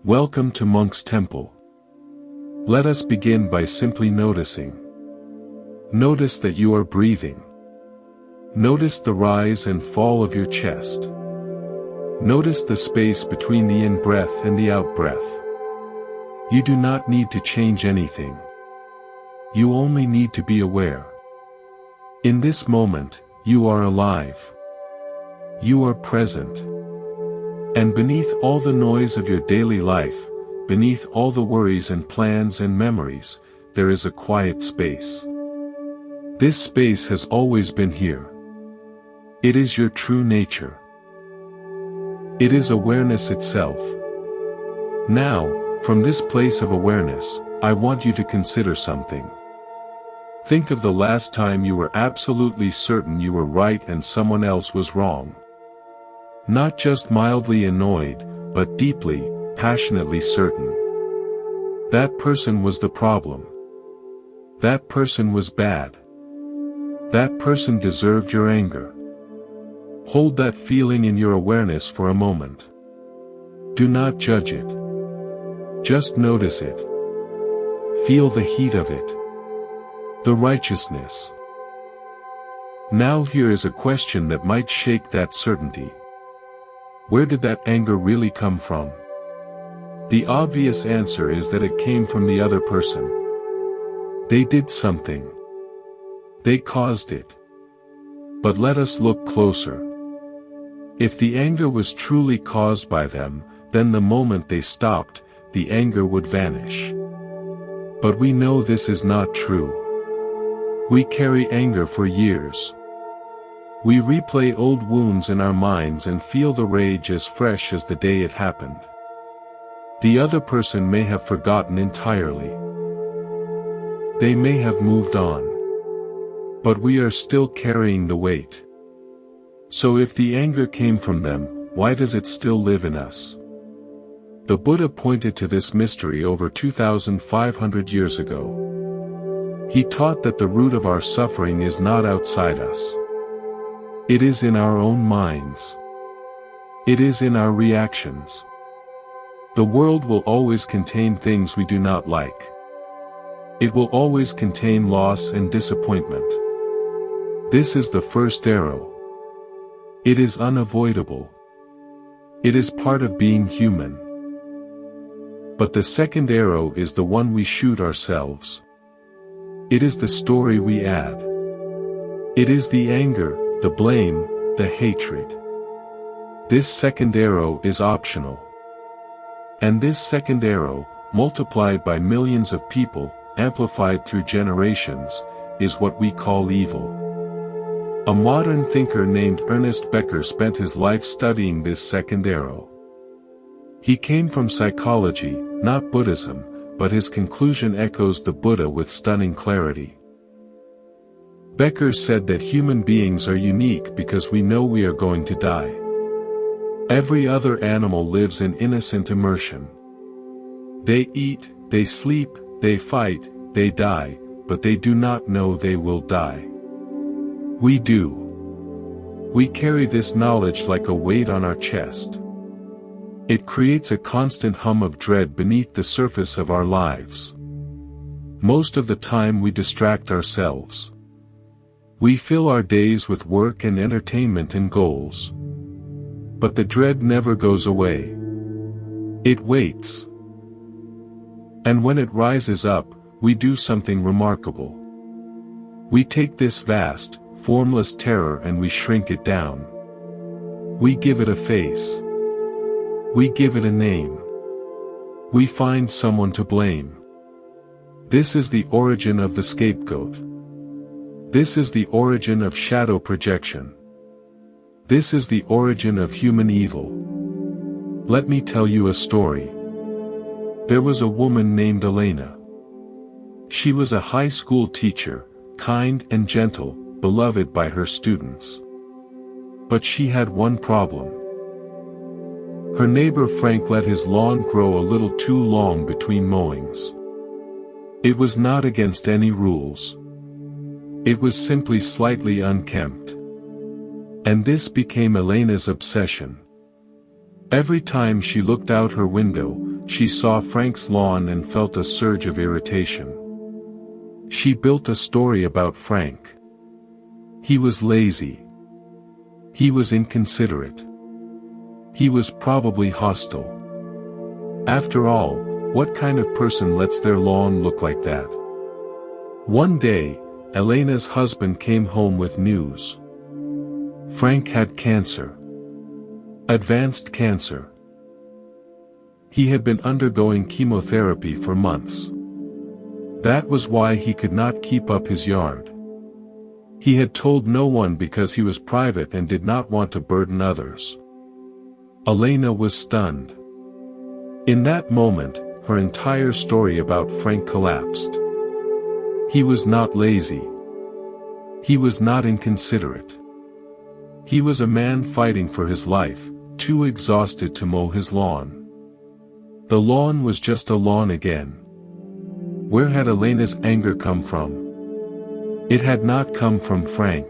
Welcome to Monk's Temple. Let us begin by simply noticing. Notice that you are breathing. Notice the rise and fall of your chest. Notice the space between the in-breath and the out-breath. You do not need to change anything. You only need to be aware. In this moment, you are alive. You are present. And beneath all the noise of your daily life, beneath all the worries and plans and memories, there is a quiet space. This space has always been here. It is your true nature. It is awareness itself. Now, from this place of awareness, I want you to consider something. Think of the last time you were absolutely certain you were right and someone else was wrong. Not just mildly annoyed, but deeply, passionately certain. That person was the problem. That person was bad. That person deserved your anger. Hold that feeling in your awareness for a moment. Do not judge it. Just notice it. Feel the heat of it. The righteousness. Now here is a question that might shake that certainty. Where did that anger really come from? The obvious answer is that it came from the other person. They did something. They caused it. But let us look closer. If the anger was truly caused by them, then the moment they stopped, the anger would vanish. But we know this is not true. We carry anger for years. We replay old wounds in our minds and feel the rage as fresh as the day it happened. The other person may have forgotten entirely. They may have moved on. But we are still carrying the weight. So if the anger came from them, why does it still live in us? The Buddha pointed to this mystery over 2,500 years ago. He taught that the root of our suffering is not outside us. It is in our own minds. It is in our reactions. The world will always contain things we do not like. It will always contain loss and disappointment. This is the first arrow. It is unavoidable. It is part of being human. But the second arrow is the one we shoot ourselves. It is the story we add. It is the anger, the blame, the hatred. This second arrow is optional. And this second arrow, multiplied by millions of people, amplified through generations, is what we call evil. A modern thinker named Ernest Becker spent his life studying this second arrow. He came from psychology, not Buddhism, but his conclusion echoes the Buddha with stunning clarity. Becker said that human beings are unique because we know we are going to die. Every other animal lives in innocent immersion. They eat, they sleep, they fight, they die, but they do not know they will die. We do. We carry this knowledge like a weight on our chest. It creates a constant hum of dread beneath the surface of our lives. Most of the time we distract ourselves. We fill our days with work and entertainment and goals. But the dread never goes away. It waits. And when it rises up, we do something remarkable. We take this vast, formless terror and we shrink it down. We give it a face. We give it a name. We find someone to blame. This is the origin of the scapegoat. This is the origin of shadow projection. This is the origin of human evil. Let me tell you a story. There was a woman named Elena. She was a high school teacher, kind and gentle, beloved by her students. But she had one problem. Her neighbor Frank let his lawn grow a little too long between mowings. It was not against any rules. It was simply slightly unkempt. And this became Elena's obsession. Every time she looked out her window, she saw Frank's lawn and felt a surge of irritation. She built a story about Frank. He was lazy. He was inconsiderate. He was probably hostile. After all, what kind of person lets their lawn look like that? One day, Elena's husband came home with news. Frank had cancer. Advanced cancer. He had been undergoing chemotherapy for months. That was why he could not keep up his yard. He had told no one because he was private and did not want to burden others. Elena was stunned. In that moment, her entire story about Frank collapsed. He was not lazy. He was not inconsiderate. He was a man fighting for his life, too exhausted to mow his lawn. The lawn was just a lawn again. Where had Elena's anger come from? It had not come from Frank.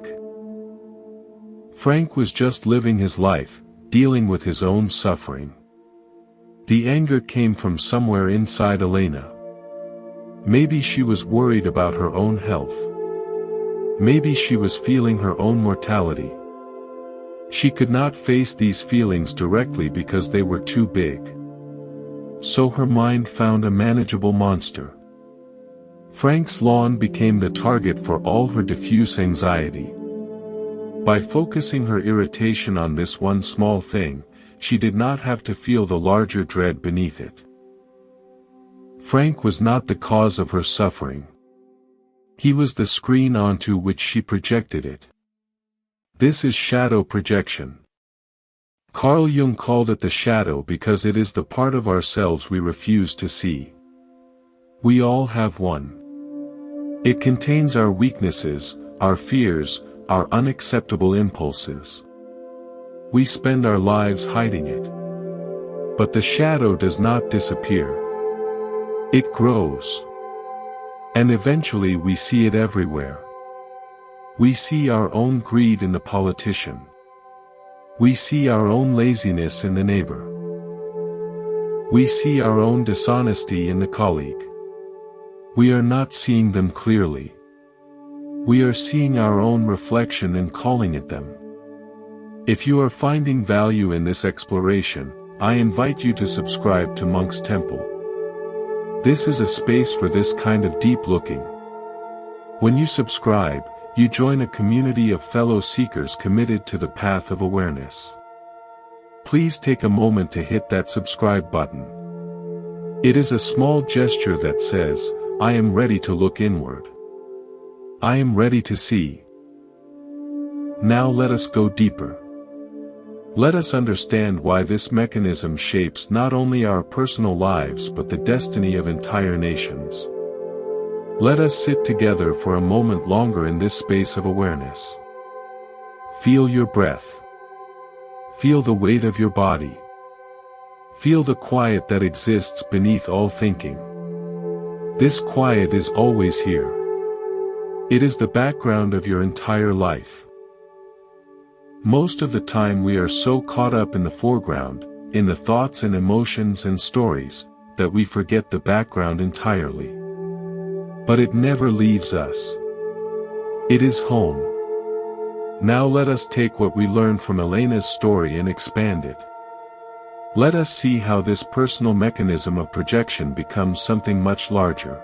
Frank was just living his life, dealing with his own suffering. The anger came from somewhere inside Elena. Maybe she was worried about her own health. Maybe she was feeling her own mortality. She could not face these feelings directly because they were too big. So her mind found a manageable monster. Frank's lawn became the target for all her diffuse anxiety. By focusing her irritation on this one small thing, she did not have to feel the larger dread beneath it. Frank was not the cause of her suffering. He was the screen onto which she projected it. This is shadow projection. Carl Jung called it the shadow because it is the part of ourselves we refuse to see. We all have one. It contains our weaknesses, our fears, our unacceptable impulses. We spend our lives hiding it. But the shadow does not disappear. It grows. And eventually we see it everywhere. We see our own greed in the politician. We see our own laziness in the neighbor. We see our own dishonesty in the colleague. We are not seeing them clearly. We are seeing our own reflection and calling it them. If you are finding value in this exploration, I invite you to subscribe to Monk's Temple. This is a space for this kind of deep looking. When you subscribe, you join a community of fellow seekers committed to the path of awareness. Please take a moment to hit that subscribe button. It is a small gesture that says, I am ready to look inward. I am ready to see. Now let us go deeper. Let us understand why this mechanism shapes not only our personal lives but the destiny of entire nations. Let us sit together for a moment longer in this space of awareness. Feel your breath. Feel the weight of your body. Feel the quiet that exists beneath all thinking. This quiet is always here. It is the background of your entire life. Most of the time we are so caught up in the foreground, in the thoughts and emotions and stories, that we forget the background entirely. But it never leaves us. It is home. Now let us take what we learned from Elena's story and expand it. Let us see how this personal mechanism of projection becomes something much larger.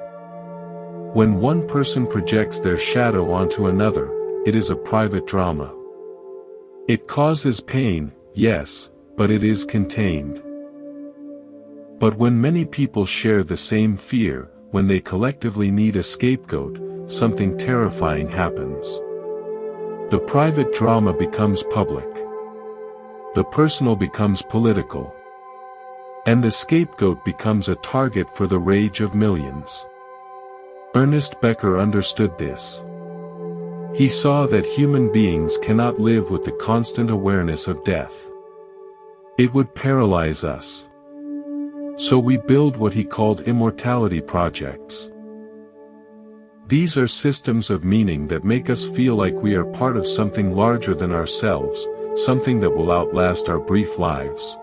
When one person projects their shadow onto another, it is a private drama. It causes pain, yes, but it is contained. But when many people share the same fear, when they collectively need a scapegoat, something terrifying happens. The private drama becomes public. The personal becomes political. And the scapegoat becomes a target for the rage of millions. Ernest Becker understood this. He saw that human beings cannot live with the constant awareness of death. It would paralyze us. So we build what he called immortality projects. These are systems of meaning that make us feel like we are part of something larger than ourselves, something that will outlast our brief lives.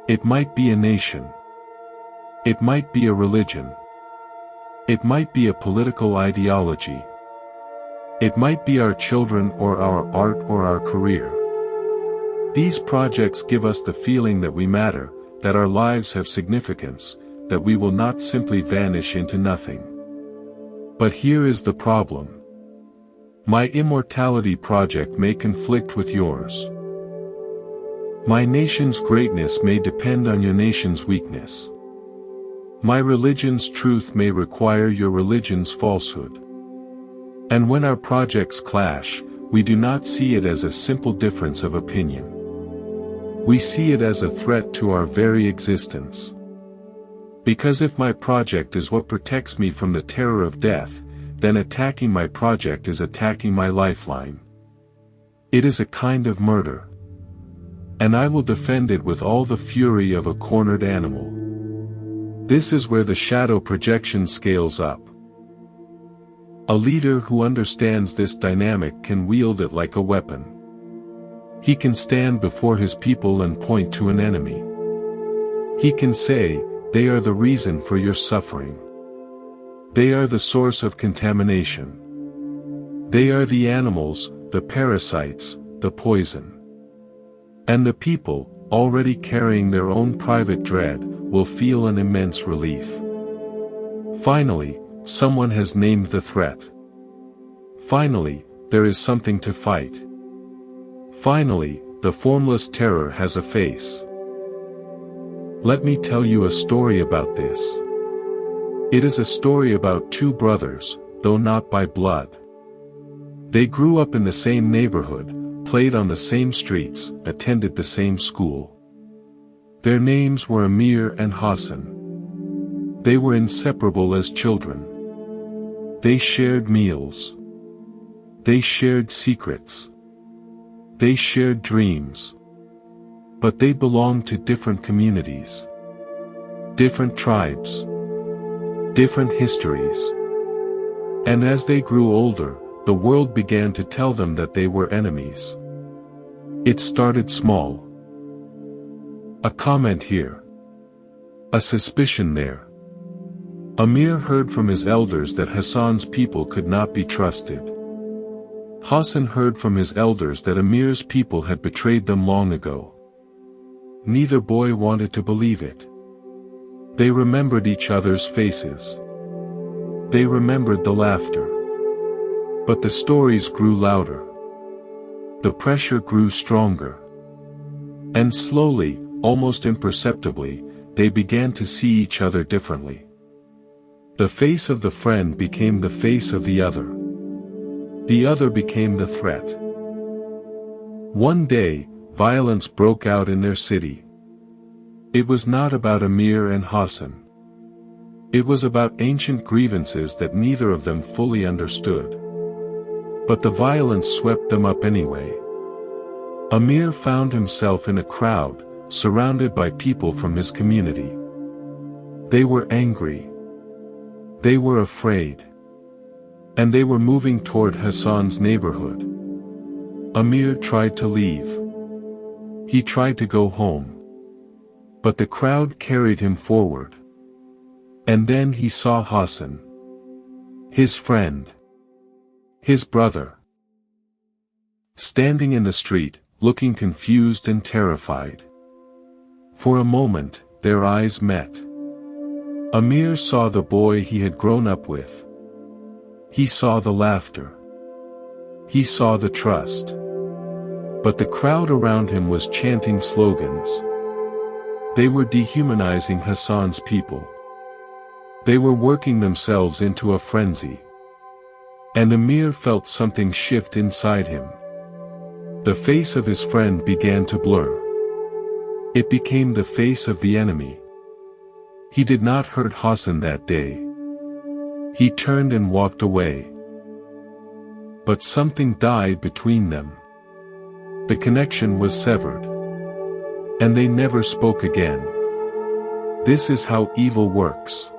It might be a nation. It might be a religion. It might be a political ideology. It might be our children or our art or our career. These projects give us the feeling that we matter, that our lives have significance, that we will not simply vanish into nothing. But here is the problem. My immortality project may conflict with yours. My nation's greatness may depend on your nation's weakness. My religion's truth may require your religion's falsehood. And when our projects clash, we do not see it as a simple difference of opinion. We see it as a threat to our very existence. Because if my project is what protects me from the terror of death, then attacking my project is attacking my lifeline. It is a kind of murder. And I will defend it with all the fury of a cornered animal. This is where the shadow projection scales up. A leader who understands this dynamic can wield it like a weapon. He can stand before his people and point to an enemy. He can say, "They are the reason for your suffering. They are the source of contamination. They are the animals, the parasites, the poison." And the people, already carrying their own private dread, will feel an immense relief. Finally, someone has named the threat. Finally, there is something to fight. Finally, the formless terror has a face. Let me tell you a story about this. It is a story about two brothers, though not by blood. They grew up in the same neighborhood, played on the same streets, attended the same school. Their names were Amir and Hassan. They were inseparable as children. They shared meals. They shared secrets. They shared dreams. But they belonged to different communities. Different tribes. Different histories. And as they grew older, the world began to tell them that they were enemies. It started small. A comment here. A suspicion there. Amir heard from his elders that Hassan's people could not be trusted. Hassan heard from his elders that Amir's people had betrayed them long ago. Neither boy wanted to believe it. They remembered each other's faces. They remembered the laughter. But the stories grew louder. The pressure grew stronger. And slowly, almost imperceptibly, they began to see each other differently. The face of the friend became the face of the other. The other became the threat. One day, violence broke out in their city. It was not about Amir and Hassan. It was about ancient grievances that neither of them fully understood. But the violence swept them up anyway. Amir found himself in a crowd, surrounded by people from his community. They were angry. They were afraid. And they were moving toward Hassan's neighborhood. Amir tried to leave. He tried to go home. But the crowd carried him forward. And then he saw Hassan. His friend. His brother. Standing in the street, looking confused and terrified. For a moment, their eyes met. Amir saw the boy he had grown up with. He saw the laughter. He saw the trust. But the crowd around him was chanting slogans. They were dehumanizing Hassan's people. They were working themselves into a frenzy. And Amir felt something shift inside him. The face of his friend began to blur. It became the face of the enemy. He did not hurt Hassan that day. He turned and walked away. But something died between them. The connection was severed. And they never spoke again. This is how evil works.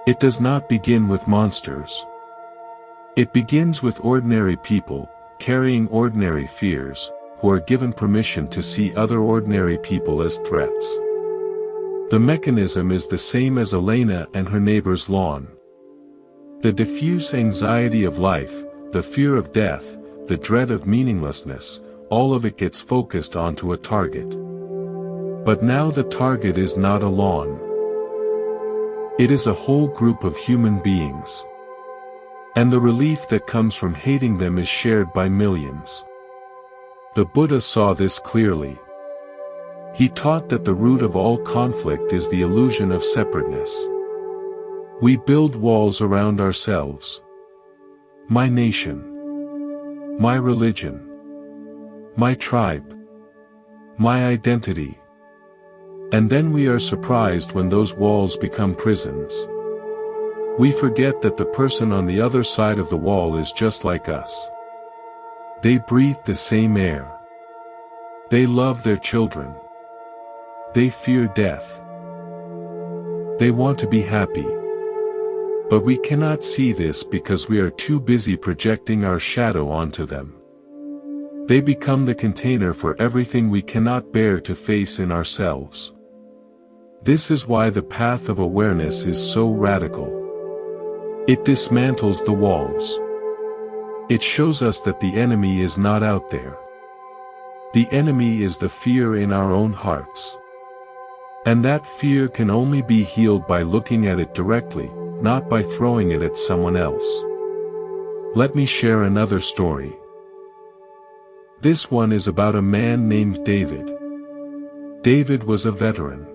It does not begin with monsters. It begins with ordinary people, carrying ordinary fears, who are given permission to see other ordinary people as threats. The mechanism is the same as Elena and her neighbor's lawn. The diffuse anxiety of life, the fear of death, the dread of meaninglessness, all of it gets focused onto a target. But now the target is not a lawn. It is a whole group of human beings. And the relief that comes from hating them is shared by millions. The Buddha saw this clearly. He taught that the root of all conflict is the illusion of separateness. We build walls around ourselves. My nation. My religion. My tribe. My identity. And then we are surprised when those walls become prisons. We forget that the person on the other side of the wall is just like us. They breathe the same air. They love their children. They fear death. They want to be happy. But we cannot see this because we are too busy projecting our shadow onto them. They become the container for everything we cannot bear to face in ourselves. This is why the path of awareness is so radical. It dismantles the walls. It shows us that the enemy is not out there. The enemy is the fear in our own hearts. And that fear can only be healed by looking at it directly, not by throwing it at someone else. Let me share another story. This one is about a man named David. David was a veteran.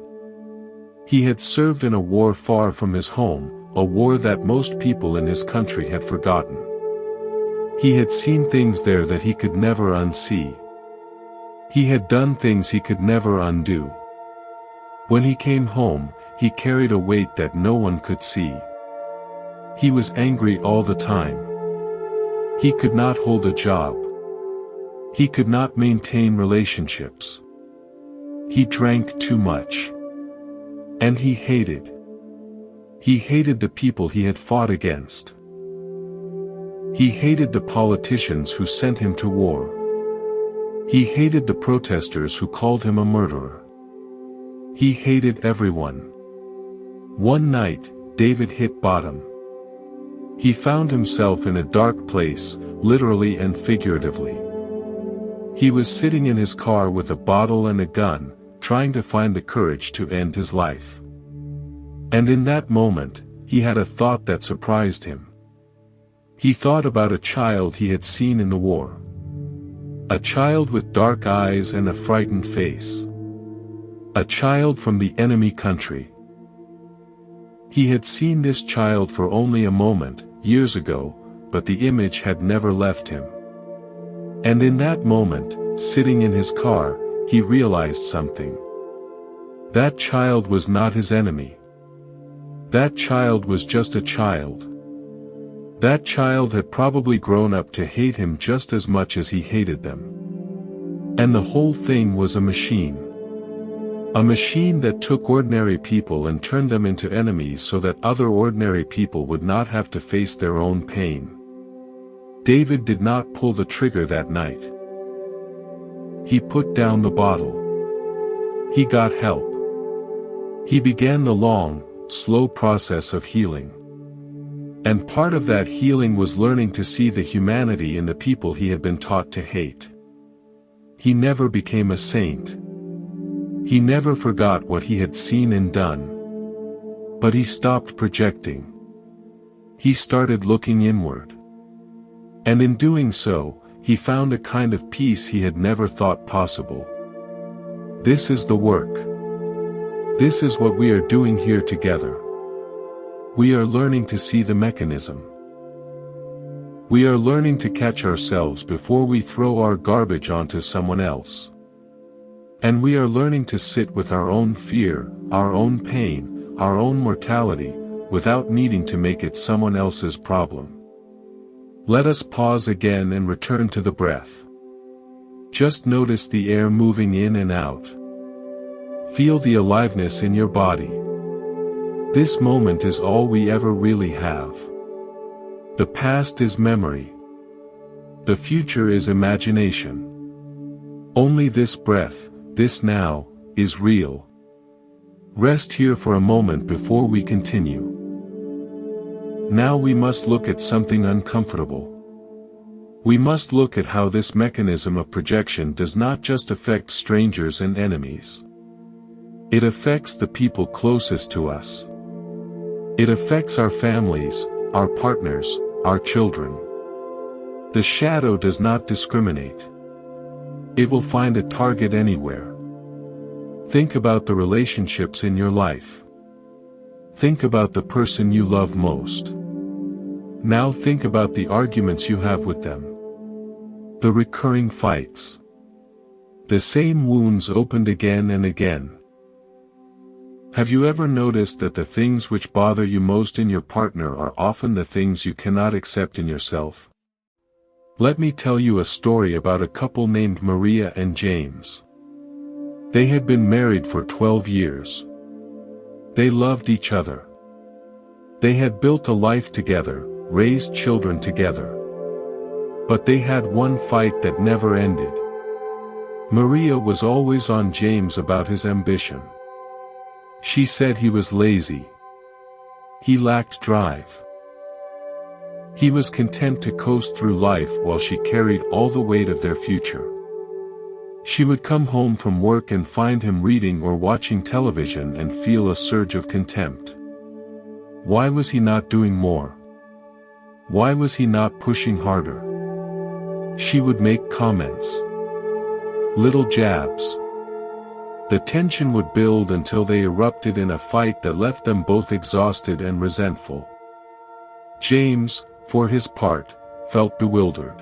He had served in a war far from his home, a war that most people in his country had forgotten. He had seen things there that he could never unsee. He had done things he could never undo. When he came home, he carried a weight that no one could see. He was angry all the time. He could not hold a job. He could not maintain relationships. He drank too much. And he hated. He hated the people he had fought against. He hated the politicians who sent him to war. He hated the protesters who called him a murderer. He hated everyone. One night, David hit bottom. He found himself in a dark place, literally and figuratively. He was sitting in his car with a bottle and a gun, trying to find the courage to end his life. And in that moment, he had a thought that surprised him. He thought about a child he had seen in the war. A child with dark eyes and a frightened face. A child from the enemy country. He had seen this child for only a moment, years ago, but the image had never left him. And in that moment, sitting in his car, he realized something. That child was not his enemy. That child was just a child. That child had probably grown up to hate him just as much as he hated them. And the whole thing was a machine. A machine that took ordinary people and turned them into enemies so that other ordinary people would not have to face their own pain. David did not pull the trigger that night. He put down the bottle. He got help. He began the long, slow process of healing. And part of that healing was learning to see the humanity in the people he had been taught to hate. He never became a saint. He never forgot what he had seen and done. But he stopped projecting. He started looking inward. And in doing so, he found a kind of peace he had never thought possible. This is the work. This is what we are doing here together. We are learning to see the mechanism. We are learning to catch ourselves before we throw our garbage onto someone else. And we are learning to sit with our own fear, our own pain, our own mortality, without needing to make it someone else's problem. Let us pause again and return to the breath. Just notice the air moving in and out. Feel the aliveness in your body. This moment is all we ever really have. The past is memory. The future is imagination. Only this breath, this now, is real. Rest here for a moment before we continue. Now we must look at something uncomfortable. We must look at how this mechanism of projection does not just affect strangers and enemies. It affects the people closest to us. It affects our families, our partners, our children. The shadow does not discriminate. It will find a target anywhere. Think about the relationships in your life. Think about the person you love most. Now think about the arguments you have with them. The recurring fights. The same wounds opened again and again. Have you ever noticed that the things which bother you most in your partner are often the things you cannot accept in yourself? Let me tell you a story about a couple named Maria and James. They had been married for 12 years. They loved each other. They had built a life together, raised children together. But they had one fight that never ended. Maria was always on James about his ambition. She said he was lazy. He lacked drive. He was content to coast through life while she carried all the weight of their future. She would come home from work and find him reading or watching television and feel a surge of contempt. Why was he not doing more? Why was he not pushing harder? She would make comments. Little jabs. The tension would build until they erupted in a fight that left them both exhausted and resentful. James, for his part, felt bewildered.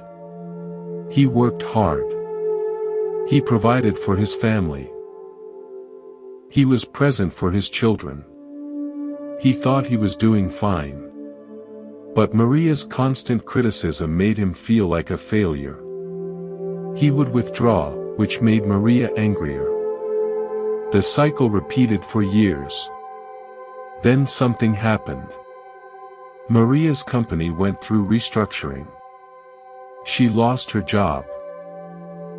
He worked hard. He provided for his family. He was present for his children. He thought he was doing fine. But Maria's constant criticism made him feel like a failure. He would withdraw, which made Maria angrier. The cycle repeated for years. Then something happened. Maria's company went through restructuring. She lost her job.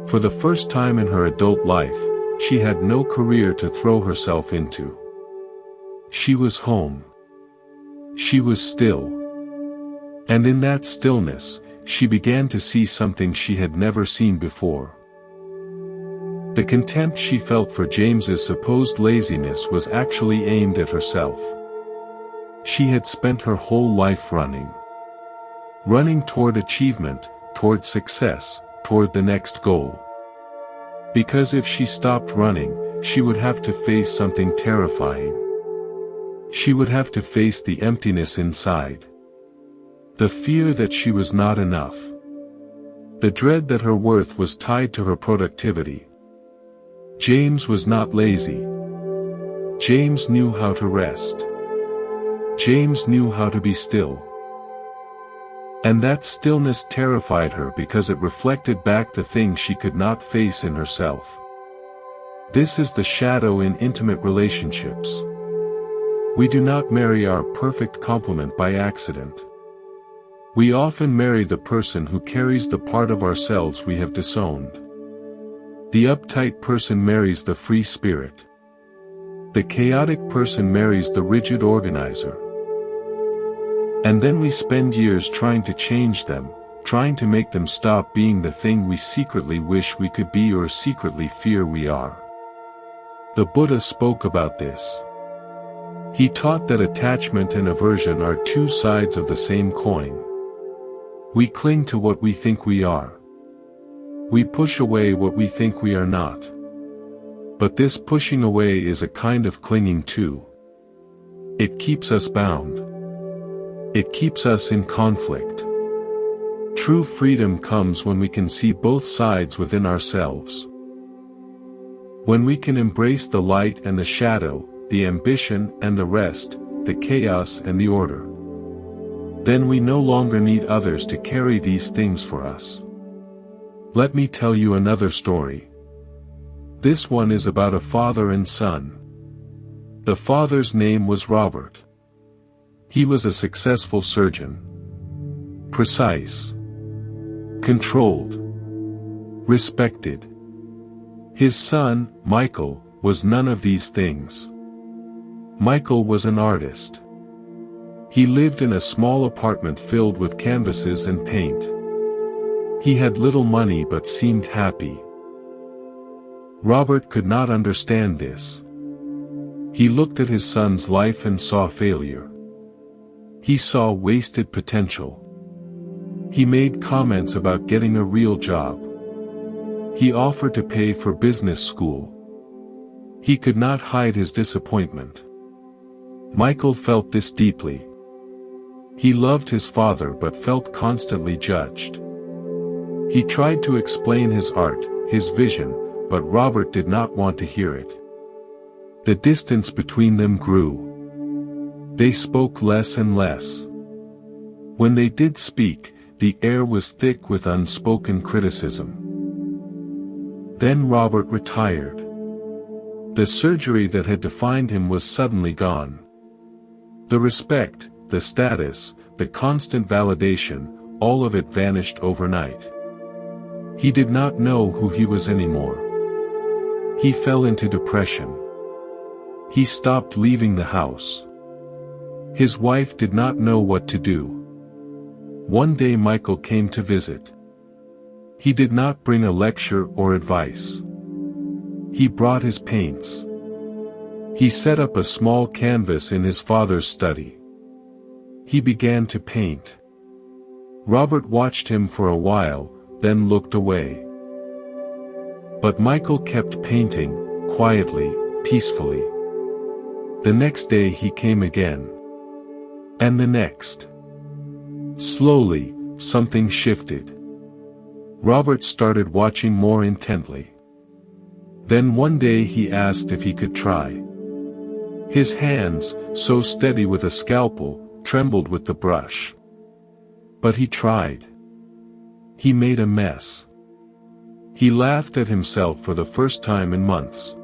For the first time in her adult life, she had no career to throw herself into. She was home. She was still. And in that stillness, she began to see something she had never seen before. The contempt she felt for James's supposed laziness was actually aimed at herself. She had spent her whole life running. Running toward achievement, toward success, toward the next goal. Because if she stopped running, she would have to face something terrifying. She would have to face the emptiness inside. The fear that she was not enough. The dread that her worth was tied to her productivity. James was not lazy. James knew how to rest. James knew how to be still. And that stillness terrified her because it reflected back the things she could not face in herself. This is the shadow in intimate relationships. We do not marry our perfect complement by accident. We often marry the person who carries the part of ourselves we have disowned. The uptight person marries the free spirit. The chaotic person marries the rigid organizer. And then we spend years trying to change them, trying to make them stop being the thing we secretly wish we could be or secretly fear we are. The Buddha spoke about this. He taught that attachment and aversion are two sides of the same coin. We cling to what we think we are. We push away what we think we are not. But this pushing away is a kind of clinging too. It keeps us bound. It keeps us in conflict. True freedom comes when we can see both sides within ourselves. When we can embrace the light and the shadow, the ambition and the rest, the chaos and the order. Then we no longer need others to carry these things for us. Let me tell you another story. This one is about a father and son. The father's name was Robert. He was a successful surgeon. Precise. Controlled. Respected. His son, Michael, was none of these things. Michael was an artist. He lived in a small apartment filled with canvases and paint. He had little money but seemed happy. Robert could not understand this. He looked at his son's life and saw failure. He saw wasted potential. He made comments about getting a real job. He offered to pay for business school. He could not hide his disappointment. Michael felt this deeply. He loved his father but felt constantly judged. He tried to explain his art, his vision, but Robert did not want to hear it. The distance between them grew. They spoke less and less. When they did speak, the air was thick with unspoken criticism. Then Robert retired. The surgery that had defined him was suddenly gone. The respect, the status, the constant validation, all of it vanished overnight. He did not know who he was anymore. He fell into depression. He stopped leaving the house. His wife did not know what to do. One day Michael came to visit. He did not bring a lecture or advice. He brought his paints. He set up a small canvas in his father's study. He began to paint. Robert watched him for a while, then looked away. But Michael kept painting, quietly, peacefully. The next day he came again. And the next. Slowly, something shifted. Robert started watching more intently. Then one day he asked if he could try. His hands, so steady with a scalpel, trembled with the brush. But he tried. He made a mess. He laughed at himself for the first time in months.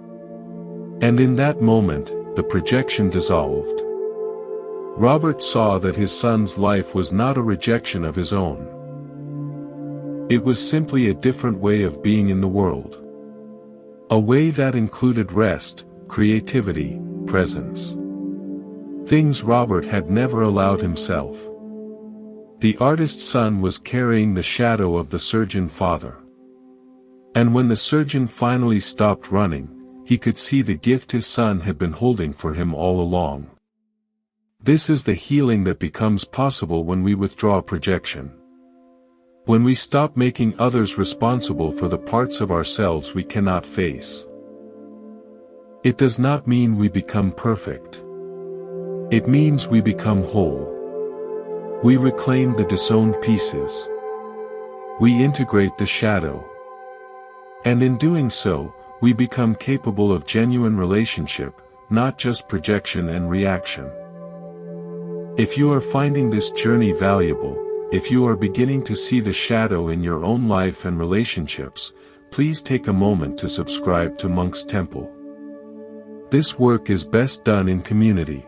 And in that moment, the projection dissolved. Robert saw that his son's life was not a rejection of his own. It was simply a different way of being in the world. A way that included rest, creativity, presence. Things Robert had never allowed himself. The artist's son was carrying the shadow of the surgeon father. And when the surgeon finally stopped running, he could see the gift his son had been holding for him all along. This is the healing that becomes possible when we withdraw projection. When we stop making others responsible for the parts of ourselves we cannot face. It does not mean we become perfect. It means we become whole. We reclaim the disowned pieces. We integrate the shadow. And in doing so, we become capable of genuine relationship, not just projection and reaction. If you are finding this journey valuable, if you are beginning to see the shadow in your own life and relationships, please take a moment to subscribe to Monk's Temple. This work is best done in community.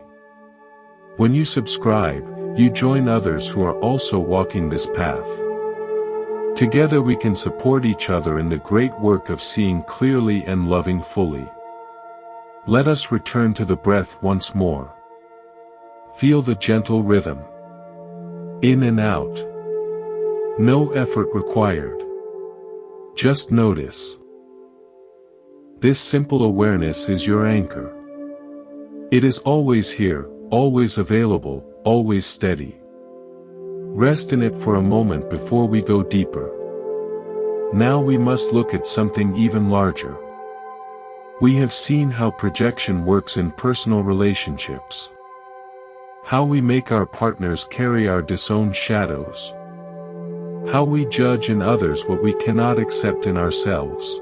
When you subscribe, you join others who are also walking this path. Together we can support each other in the great work of seeing clearly and loving fully. Let us return to the breath once more. Feel the gentle rhythm. In and out. No effort required. Just notice. This simple awareness is your anchor. It is always here, always available, always steady. Rest in it for a moment before we go deeper. Now we must look at something even larger. We have seen how projection works in personal relationships. How we make our partners carry our disowned shadows. How we judge in others what we cannot accept in ourselves.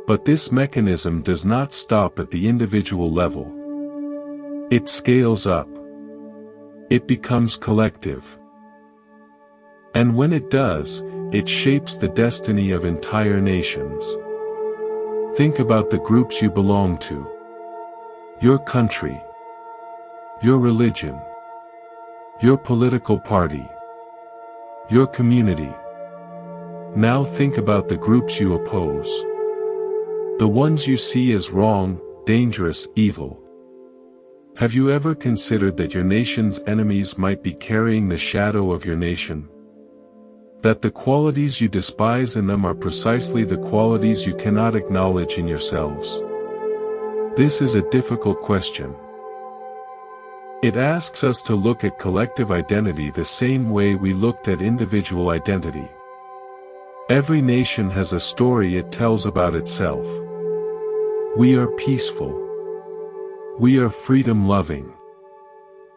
But this mechanism does not stop at the individual level. It scales up. It becomes collective. And when it does, it shapes the destiny of entire nations. Think about the groups you belong to. Your country. Your religion. Your political party. Your community. Now think about the groups you oppose. The ones you see as wrong, dangerous, evil. Have you ever considered that your nation's enemies might be carrying the shadow of your nation? That the qualities you despise in them are precisely the qualities you cannot acknowledge in yourselves? This is a difficult question. It asks us to look at collective identity the same way we looked at individual identity. Every nation has a story it tells about itself. We are peaceful. We are freedom-loving.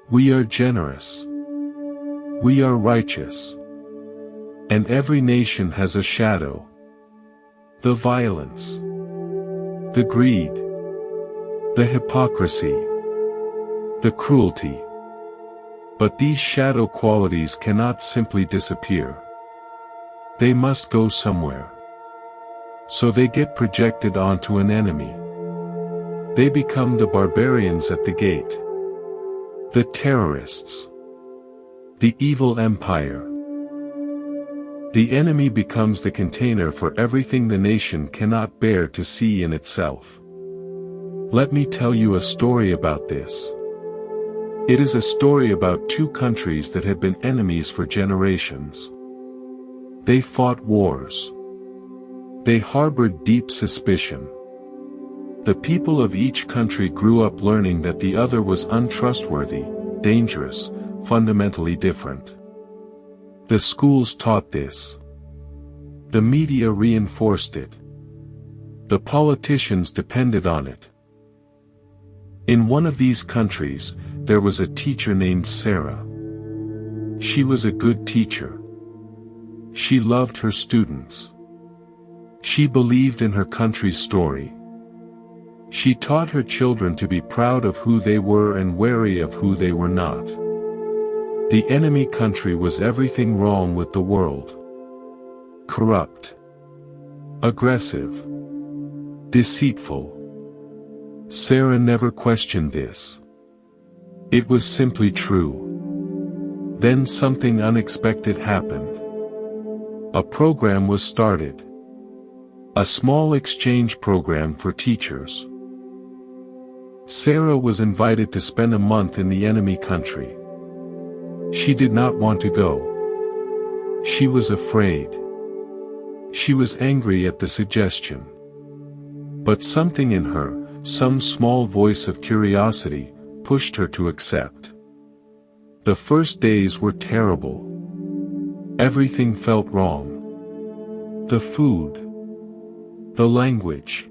We are generous. We are righteous. And every nation has a shadow. The violence. The greed. The hypocrisy. The cruelty. But these shadow qualities cannot simply disappear. They must go somewhere. So they get projected onto an enemy. They become the barbarians at the gate. The terrorists. The evil empire. The enemy becomes the container for everything the nation cannot bear to see in itself. Let me tell you a story about this. It is a story about two countries that had been enemies for generations. They fought wars. They harbored deep suspicion. The people of each country grew up learning that the other was untrustworthy, dangerous, fundamentally different. The schools taught this. The media reinforced it. The politicians depended on it. In one of these countries, there was a teacher named Sarah. She was a good teacher. She loved her students. She believed in her country's story. She taught her children to be proud of who they were and wary of who they were not. The enemy country was everything wrong with the world. Corrupt. Aggressive. Deceitful. Sarah never questioned this. It was simply true. Then something unexpected happened. A program was started. A small exchange program for teachers. Sarah was invited to spend a month in the enemy country. She did not want to go. She was afraid. She was angry at the suggestion. But something in her, some small voice of curiosity, pushed her to accept. The first days were terrible. Everything felt wrong. The food. The language.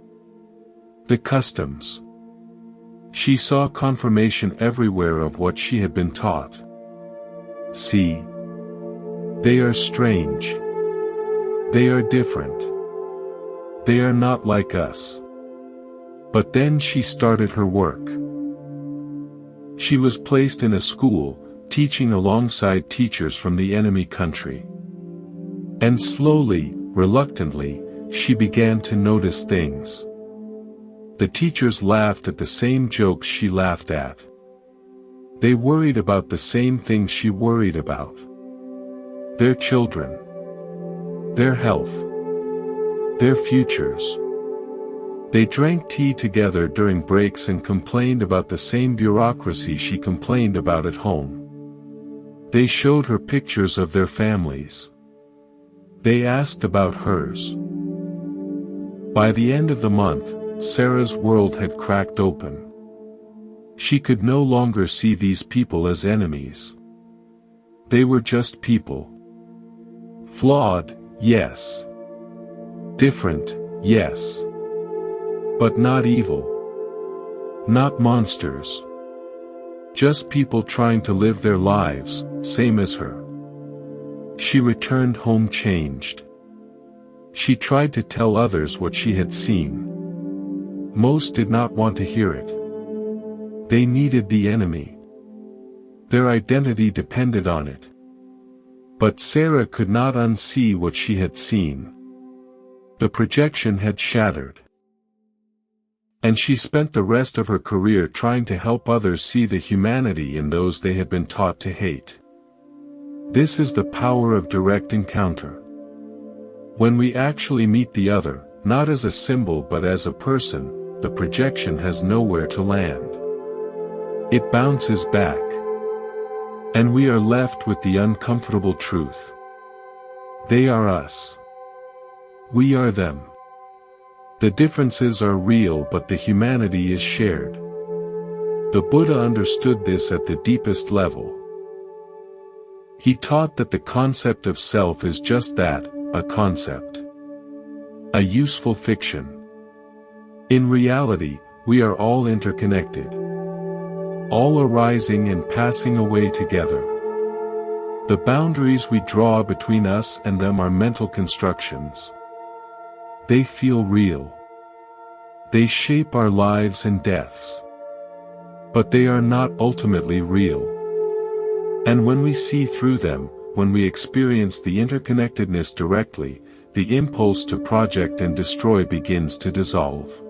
The customs. She saw confirmation everywhere of what she had been taught. See? They are strange. They are different. They are not like us. But then she started her work. She was placed in a school, teaching alongside teachers from the enemy country. And slowly, reluctantly, she began to notice things. The teachers laughed at the same jokes she laughed at. They worried about the same things she worried about. Their children. Their health. Their futures. They drank tea together during breaks and complained about the same bureaucracy she complained about at home. They showed her pictures of their families. They asked about hers. By the end of the month, Sarah's world had cracked open. She could no longer see these people as enemies. They were just people. Flawed, yes. Different, yes. But not evil. Not monsters. Just people trying to live their lives, same as her. She returned home changed. She tried to tell others what she had seen. Most did not want to hear it. They needed the enemy. Their identity depended on it. But Sarah could not unsee what she had seen. The projection had shattered. And she spent the rest of her career trying to help others see the humanity in those they had been taught to hate. This is the power of direct encounter. When we actually meet the other, not as a symbol but as a person, the projection has nowhere to land. It bounces back. And we are left with the uncomfortable truth. They are us. We are them. The differences are real, but the humanity is shared. The Buddha understood this at the deepest level. He taught that the concept of self is just that, a concept. A useful fiction. In reality, we are all interconnected. All arising and passing away together. The boundaries we draw between us and them are mental constructions. They feel real. They shape our lives and deaths. But they are not ultimately real. And when we see through them, when we experience the interconnectedness directly, the impulse to project and destroy begins to dissolve.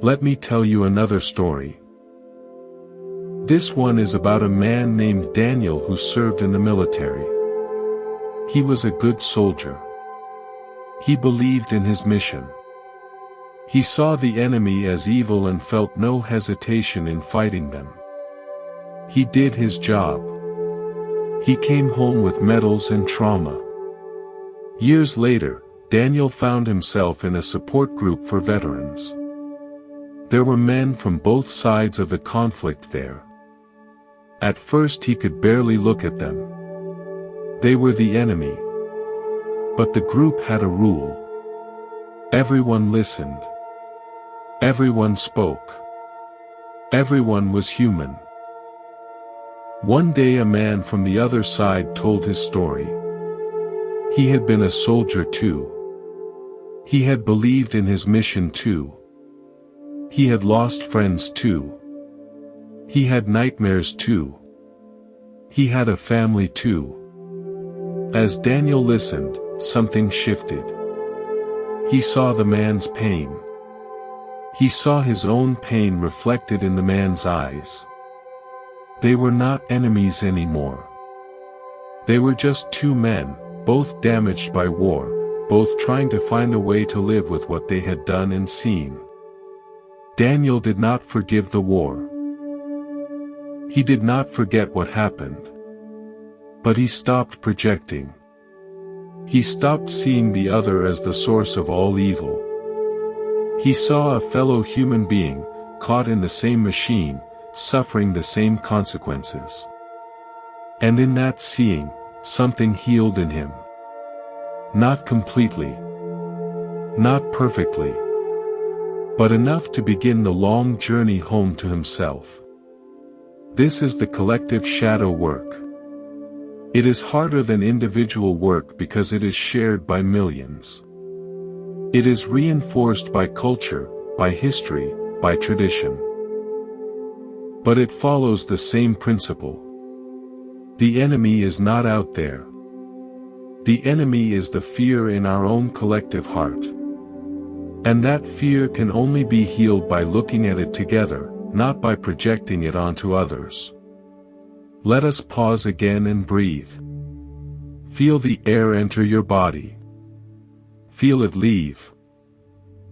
Let me tell you another story. This one is about a man named Daniel who served in the military. He was a good soldier. He believed in his mission. He saw the enemy as evil and felt no hesitation in fighting them. He did his job. He came home with medals and trauma. Years later, Daniel found himself in a support group for veterans. There were men from both sides of the conflict there. At first he could barely look at them. They were the enemy. But the group had a rule. Everyone listened. Everyone spoke. Everyone was human. One day a man from the other side told his story. He had been a soldier too. He had believed in his mission too. He had lost friends too. He had nightmares too. He had a family too. As Daniel listened, something shifted. He saw the man's pain. He saw his own pain reflected in the man's eyes. They were not enemies anymore. They were just two men, both damaged by war, both trying to find a way to live with what they had done and seen. Daniel did not forgive the war. He did not forget what happened. But he stopped projecting. He stopped seeing the other as the source of all evil. He saw a fellow human being, caught in the same machine, suffering the same consequences. And in that seeing, something healed in him. Not completely. Not perfectly. But enough to begin the long journey home to himself. This is the collective shadow work. It is harder than individual work because it is shared by millions. It is reinforced by culture, by history, by tradition. But it follows the same principle. The enemy is not out there. The enemy is the fear in our own collective heart. And that fear can only be healed by looking at it together, not by projecting it onto others. Let us pause again and breathe. Feel the air enter your body. Feel it leave.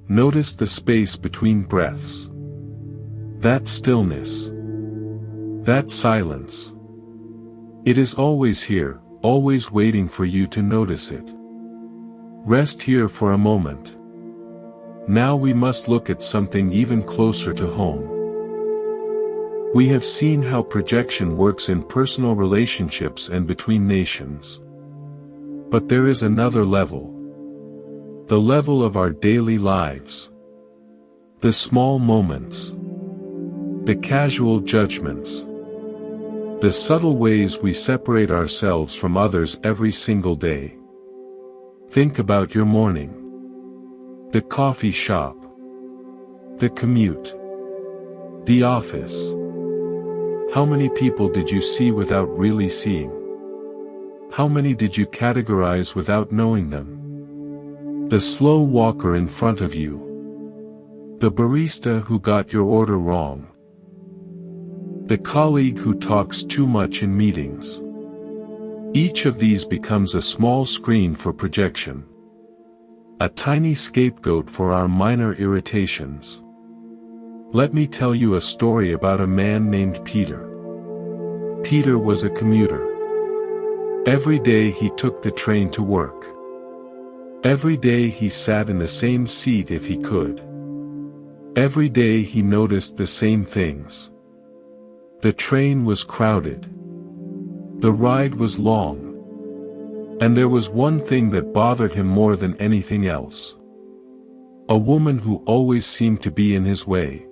Notice the space between breaths. That stillness. That silence. It is always here, always waiting for you to notice it. Rest here for a moment. Now we must look at something even closer to home. We have seen how projection works in personal relationships and between nations. But there is another level. The level of our daily lives. The small moments. The casual judgments. The subtle ways we separate ourselves from others every single day. Think about your morning. The coffee shop. The commute. The office. How many people did you see without really seeing? How many did you categorize without knowing them? The slow walker in front of you. The barista who got your order wrong. The colleague who talks too much in meetings. Each of these becomes a small screen for projection. A tiny scapegoat for our minor irritations. Let me tell you a story about a man named Peter. Peter was a commuter. Every day he took the train to work. Every day he sat in the same seat if he could. Every day he noticed the same things. The train was crowded. The ride was long. And there was one thing that bothered him more than anything else. A woman who always seemed to be in his way.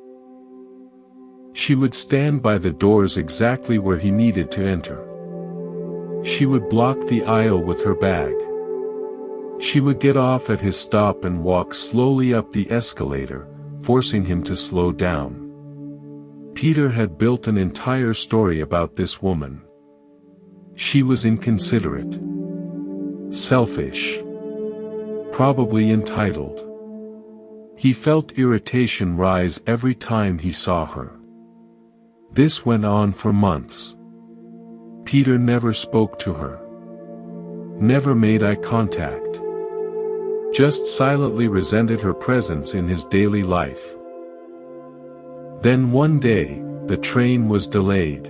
She would stand by the doors exactly where he needed to enter. She would block the aisle with her bag. She would get off at his stop and walk slowly up the escalator, forcing him to slow down. Peter had built an entire story about this woman. She was inconsiderate, selfish, probably entitled. He felt irritation rise every time he saw her. This went on for months. Peter never spoke to her. Never made eye contact. Just silently resented her presence in his daily life. Then one day, the train was delayed.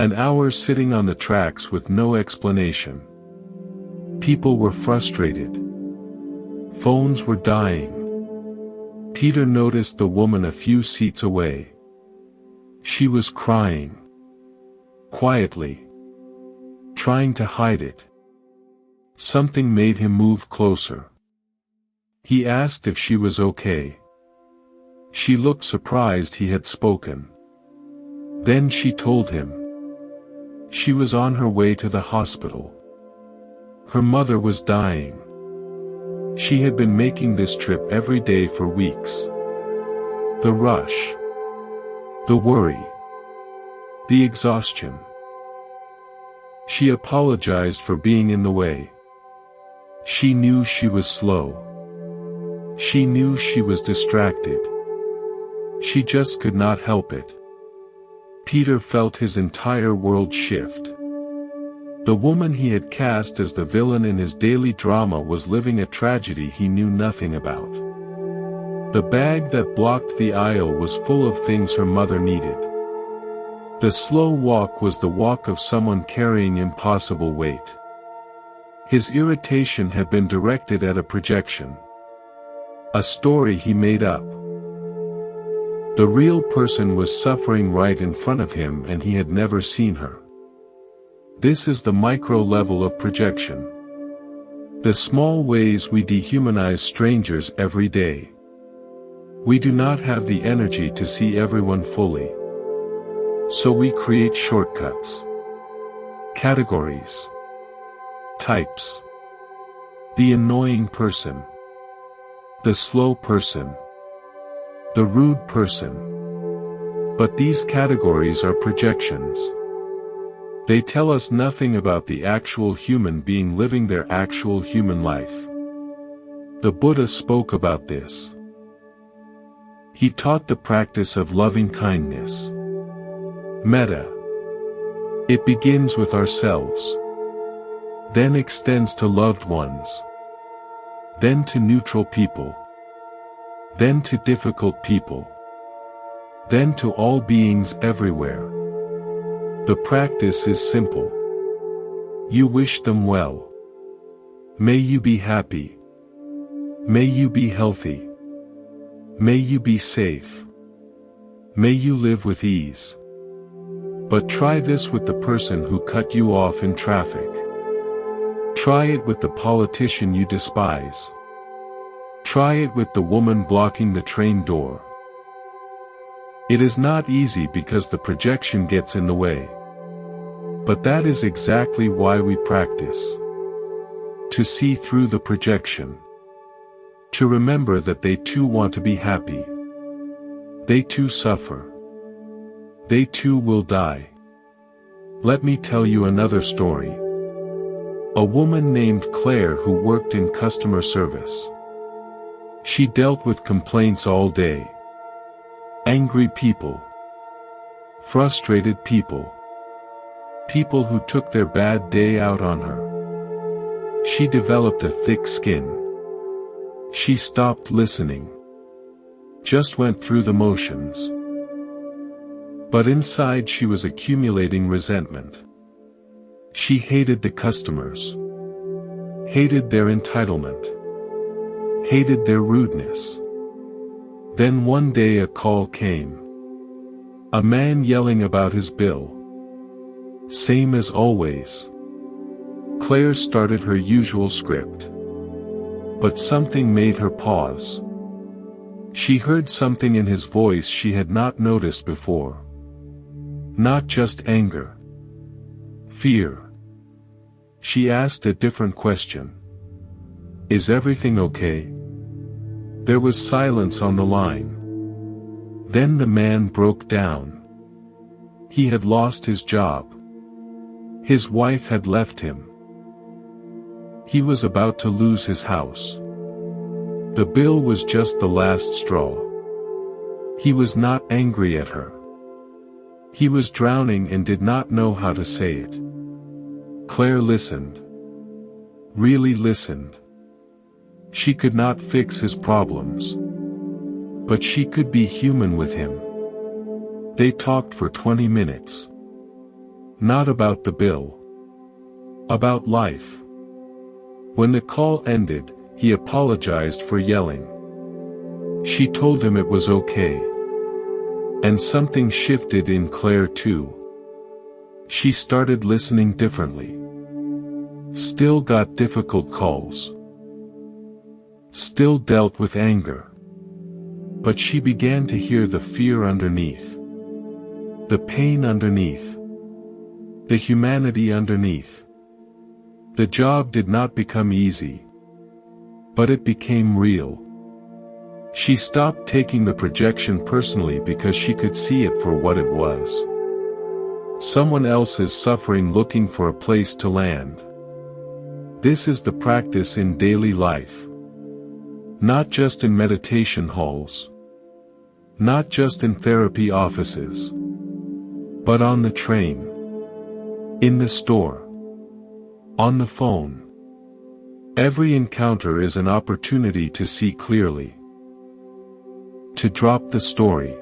An hour sitting on the tracks with no explanation. People were frustrated. Phones were dying. Peter noticed the woman a few seats away. She was crying. Quietly. Trying to hide it. Something made him move closer. He asked if she was okay. She looked surprised he had spoken. Then she told him. She was on her way to the hospital. Her mother was dying. She had been making this trip every day for weeks. The rush. The worry. The exhaustion. She apologized for being in the way. She knew she was slow. She knew she was distracted. She just could not help it. Peter felt his entire world shift. The woman he had cast as the villain in his daily drama was living a tragedy he knew nothing about. The bag that blocked the aisle was full of things her mother needed. The slow walk was the walk of someone carrying impossible weight. His irritation had been directed at a projection. A story he made up. The real person was suffering right in front of him and he had never seen her. This is the micro level of projection. The small ways we dehumanize strangers every day. We do not have the energy to see everyone fully. So we create shortcuts. Categories. Types. The annoying person. The slow person. The rude person. But these categories are projections. They tell us nothing about the actual human being living their actual human life. The Buddha spoke about this. He taught the practice of loving kindness. Metta. It begins with ourselves. Then extends to loved ones. Then to neutral people. Then to difficult people. Then to all beings everywhere. The practice is simple. You wish them well. May you be happy. May you be healthy. May you be safe. May you live with ease. But try this with the person who cut you off in traffic. Try it with the politician you despise. Try it with the woman blocking the train door. It is not easy because the projection gets in the way. But that is exactly why we practice. To see through the projection. To remember that they too want to be happy. They too suffer. They too will die. Let me tell you another story. A woman named Claire who worked in customer service. She dealt with complaints all day. Angry people. Frustrated people. People who took their bad day out on her. She developed a thick skin. She stopped listening. just went through the motions. But inside she was accumulating resentment. She hated the customers. Hated their entitlement. Hated their rudeness. Then one day a call came. A man yelling about his bill. Same as always. Claire started her usual script. But something made her pause. She heard something in his voice she had not noticed before. Not just anger. Fear. She asked a different question. Is everything okay? There was silence on the line. Then the man broke down. He had lost his job. His wife had left him. He was about to lose his house. The bill was just the last straw. He was not angry at her. He was drowning and did not know how to say it. Claire listened. Really listened. She could not fix his problems. But she could be human with him. They talked for 20 minutes. Not about the bill. About life. When the call ended, he apologized for yelling. She told him it was okay. And something shifted in Claire too. She started listening differently. Still got difficult calls. Still dealt with anger. But she began to hear the fear underneath. The pain underneath. The humanity underneath. The job did not become easy. But it became real. She stopped taking the projection personally because she could see it for what it was. Someone else's suffering looking for a place to land. This is the practice in daily life. Not just in meditation halls. Not just in therapy offices. But on the train. In the store. On the phone. Every encounter is an opportunity to see clearly. To drop the story.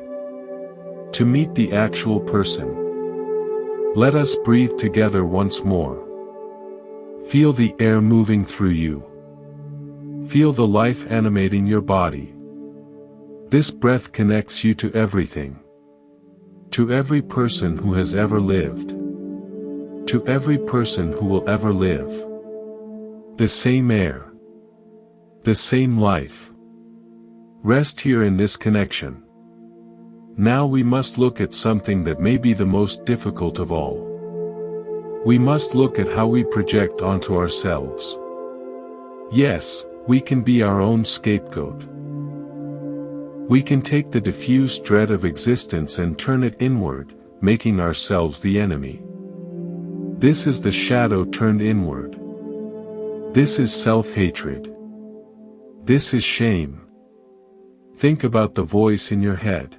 To meet the actual person. Let us breathe together once more. Feel the air moving through you. Feel the life animating your body. This breath connects you to everything. To every person who has ever lived. To every person who will ever live. The same air. The same life. Rest here in this connection. Now we must look at something that may be the most difficult of all. We must look at how we project onto ourselves. Yes, we can be our own scapegoat. We can take the diffuse dread of existence and turn it inward, making ourselves the enemy. This is the shadow turned inward. This is self-hatred. This is shame. Think about the voice in your head.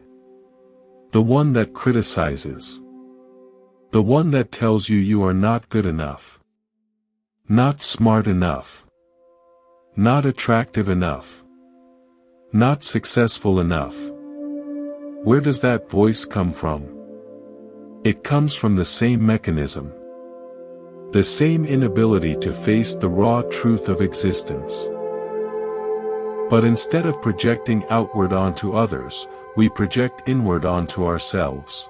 The one that criticizes. The one that tells you are not good enough. Not smart enough. Not attractive enough. Not successful enough. Where does that voice come from? It comes from the same mechanism. The same inability to face the raw truth of existence. But instead of projecting outward onto others, we project inward onto ourselves.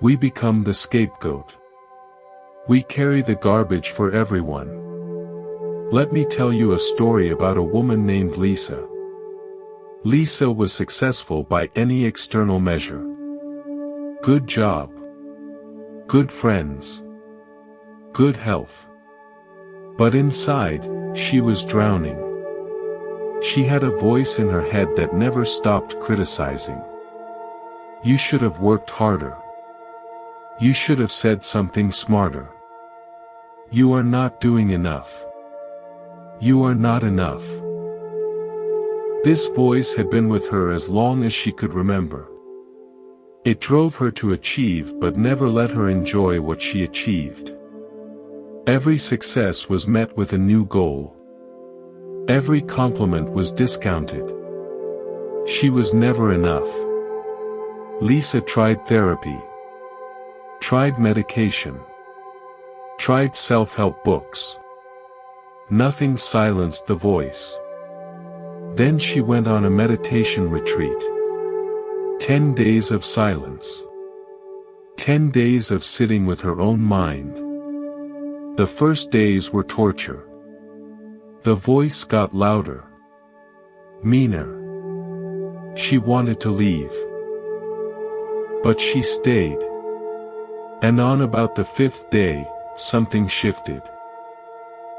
We become the scapegoat. We carry the garbage for everyone. Let me tell you a story about a woman named Lisa. Lisa was successful by any external measure. Good job. Good friends. Good health. But inside, she was drowning. She had a voice in her head that never stopped criticizing. You should have worked harder. You should have said something smarter. You are not doing enough. You are not enough. This voice had been with her as long as she could remember. It drove her to achieve but never let her enjoy what she achieved. Every success was met with a new goal. Every compliment was discounted. She was never enough. Lisa tried therapy, tried medication, tried self-help books. Nothing silenced the voice. Then she went on a meditation retreat. 10 days of silence. 10 days of sitting with her own mind. The first days were torture. The voice got louder, meaner. She wanted to leave. But she stayed. And on about the 5th day, something shifted.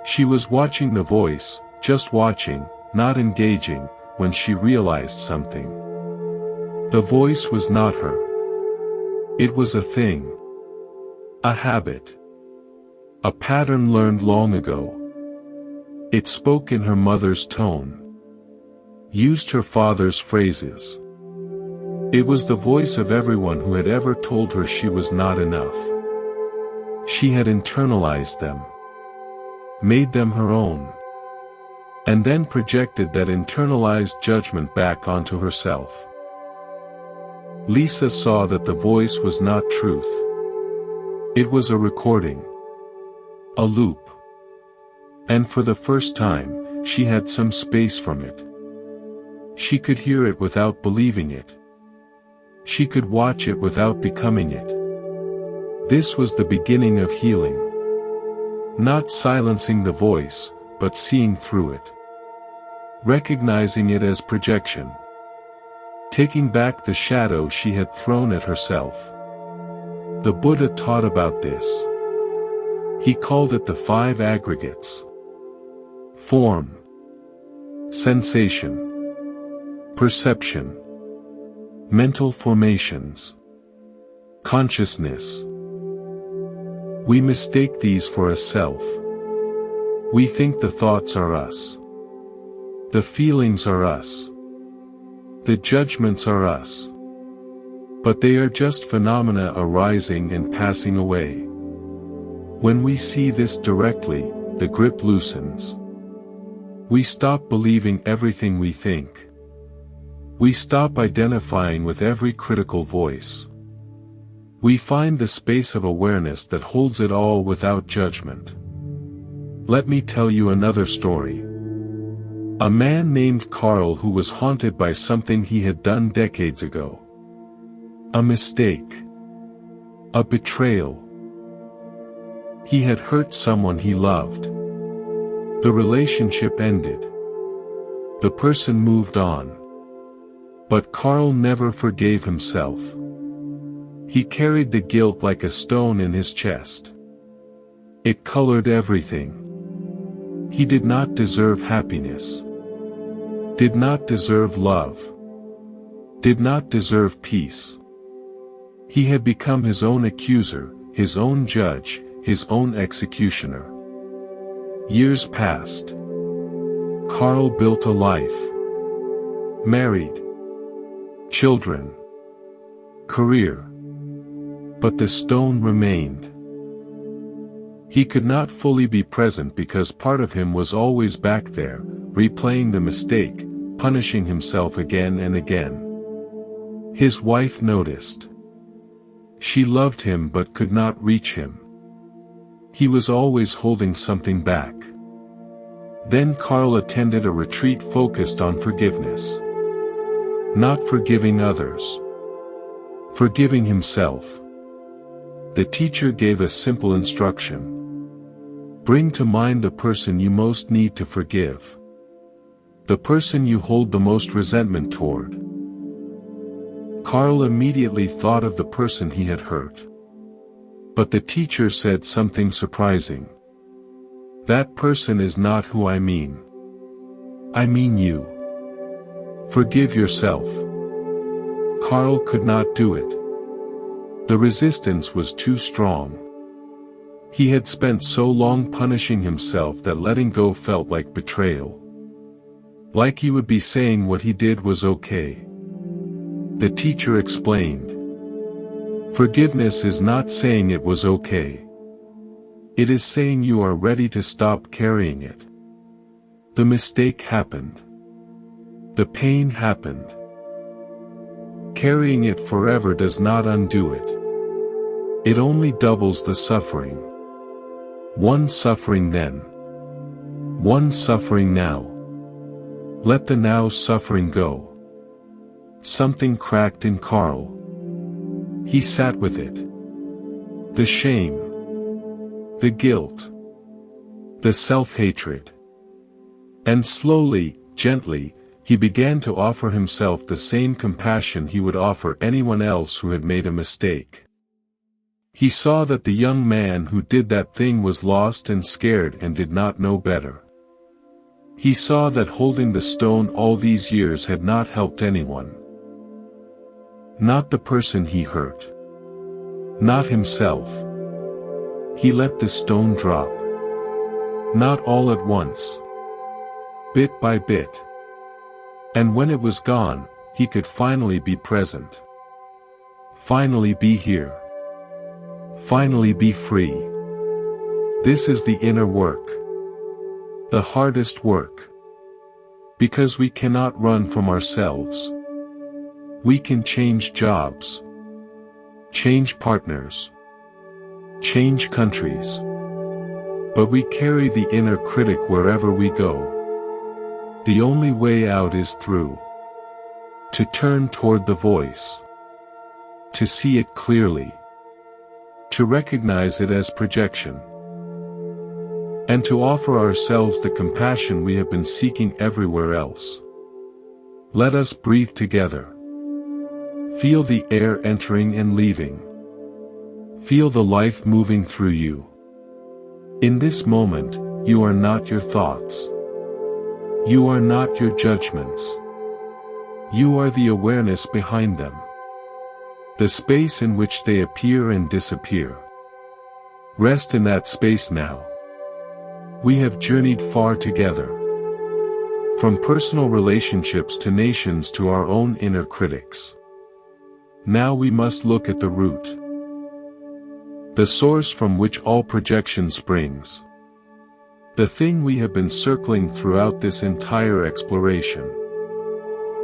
She was watching the voice, just watching, not engaging, when she realized something. The voice was not her. It was a thing. A habit. A pattern learned long ago. It spoke in her mother's tone. Used her father's phrases. It was the voice of everyone who had ever told her she was not enough. She had internalized them. Made them her own. And then projected that internalized judgment back onto herself. Lisa saw that the voice was not truth. It was a recording. A loop. And for the first time, she had some space from it. She could hear it without believing it. She could watch it without becoming it. This was the beginning of healing. Not silencing the voice, but seeing through it. Recognizing it as projection. Taking back the shadow she had thrown at herself. The Buddha taught about this. He called it the 5 aggregates. Form. Sensation. Perception. Mental formations. Consciousness. We mistake these for a self. We think the thoughts are us. The feelings are us. The judgments are us. But they are just phenomena arising and passing away. When we see this directly, the grip loosens. We stop believing everything we think. We stop identifying with every critical voice. We find the space of awareness that holds it all without judgment. Let me tell you another story. A man named Carl who was haunted by something he had done decades ago. A mistake. A betrayal. He had hurt someone he loved. The relationship ended. The person moved on. But Carl never forgave himself. He carried the guilt like a stone in his chest. It colored everything. He did not deserve happiness. Did not deserve love. Did not deserve peace. He had become his own accuser, his own judge, his own executioner. Years passed. Carl built a life. Married. Children. Career. But the stone remained. He could not fully be present because part of him was always back there, replaying the mistake, punishing himself again and again. His wife noticed. She loved him but could not reach him. He was always holding something back. Then Carl attended a retreat focused on forgiveness. Not forgiving others. Forgiving himself. The teacher gave a simple instruction. Bring to mind the person you most need to forgive. The person you hold the most resentment toward. Carl immediately thought of the person he had hurt. But the teacher said something surprising. That person is not who I mean. I mean you. Forgive yourself. Carl could not do it. The resistance was too strong. He had spent so long punishing himself that letting go felt like betrayal. Like he would be saying what he did was okay. The teacher explained. Forgiveness is not saying it was okay. It is saying you are ready to stop carrying it. The mistake happened. The pain happened. Carrying it forever does not undo it. It only doubles the suffering. One suffering then. One suffering now. Let the now suffering go. Something cracked in Carl. He sat with it. The shame. The guilt. The self-hatred. And slowly, gently, he began to offer himself the same compassion he would offer anyone else who had made a mistake. He saw that the young man who did that thing was lost and scared and did not know better. He saw that holding the stone all these years had not helped anyone. Not the person he hurt. Not himself. He let the stone drop. Not all at once. Bit by bit. And when it was gone, he could finally be present. Finally be here. Finally be free. This is the inner work. The hardest work. Because we cannot run from ourselves. We can change jobs. Change partners. Change countries. But we carry the inner critic wherever we go. The only way out is through. To turn toward the voice. To see it clearly. To recognize it as projection. And to offer ourselves the compassion we have been seeking everywhere else. Let us breathe together. Feel the air entering and leaving. Feel the life moving through you. In this moment, you are not your thoughts. You are not your judgments. You are the awareness behind them. The space in which they appear and disappear. Rest in that space now. We have journeyed far together. From personal relationships to nations to our own inner critics. Now we must look at the root. The source from which all projection springs. The thing we have been circling throughout this entire exploration.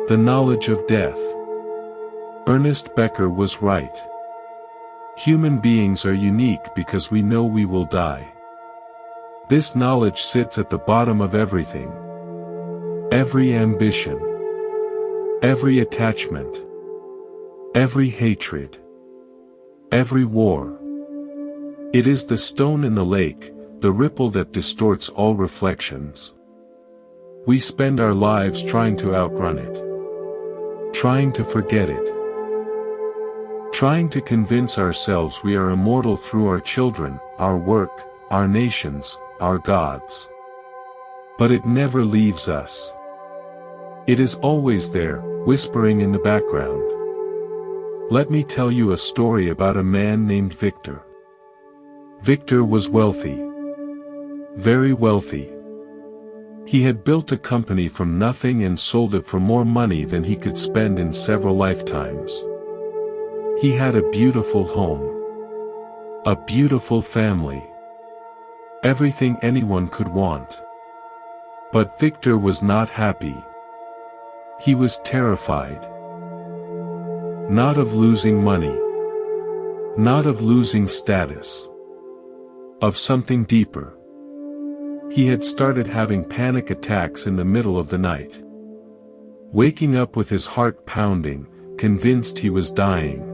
The knowledge of death. Ernest Becker was right. Human beings are unique because we know we will die. This knowledge sits at the bottom of everything. Every ambition. Every attachment. Every hatred. Every war. It is the stone in the lake, the ripple that distorts all reflections. We spend our lives trying to outrun it. Trying to forget it. Trying to convince ourselves we are immortal through our children, our work, our nations, our gods. But it never leaves us. It is always there, whispering in the background. Let me tell you a story about a man named Victor. Victor was wealthy. Very wealthy. He had built a company from nothing and sold it for more money than he could spend in several lifetimes. He had a beautiful home. A beautiful family. Everything anyone could want. But Victor was not happy. He was terrified. Not of losing money. Not of losing status. Of something deeper. He had started having panic attacks in the middle of the night. Waking up with his heart pounding, convinced he was dying.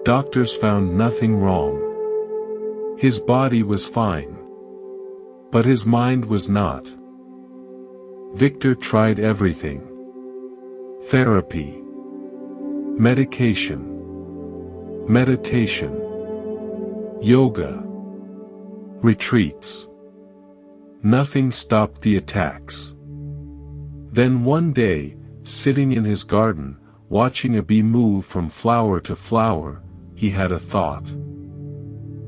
Doctors found nothing wrong. His body was fine. But his mind was not. Victor tried everything. Therapy. Medication. Meditation. Yoga. Retreats. Nothing stopped the attacks. Then one day, sitting in his garden, watching a bee move from flower to flower, he had a thought.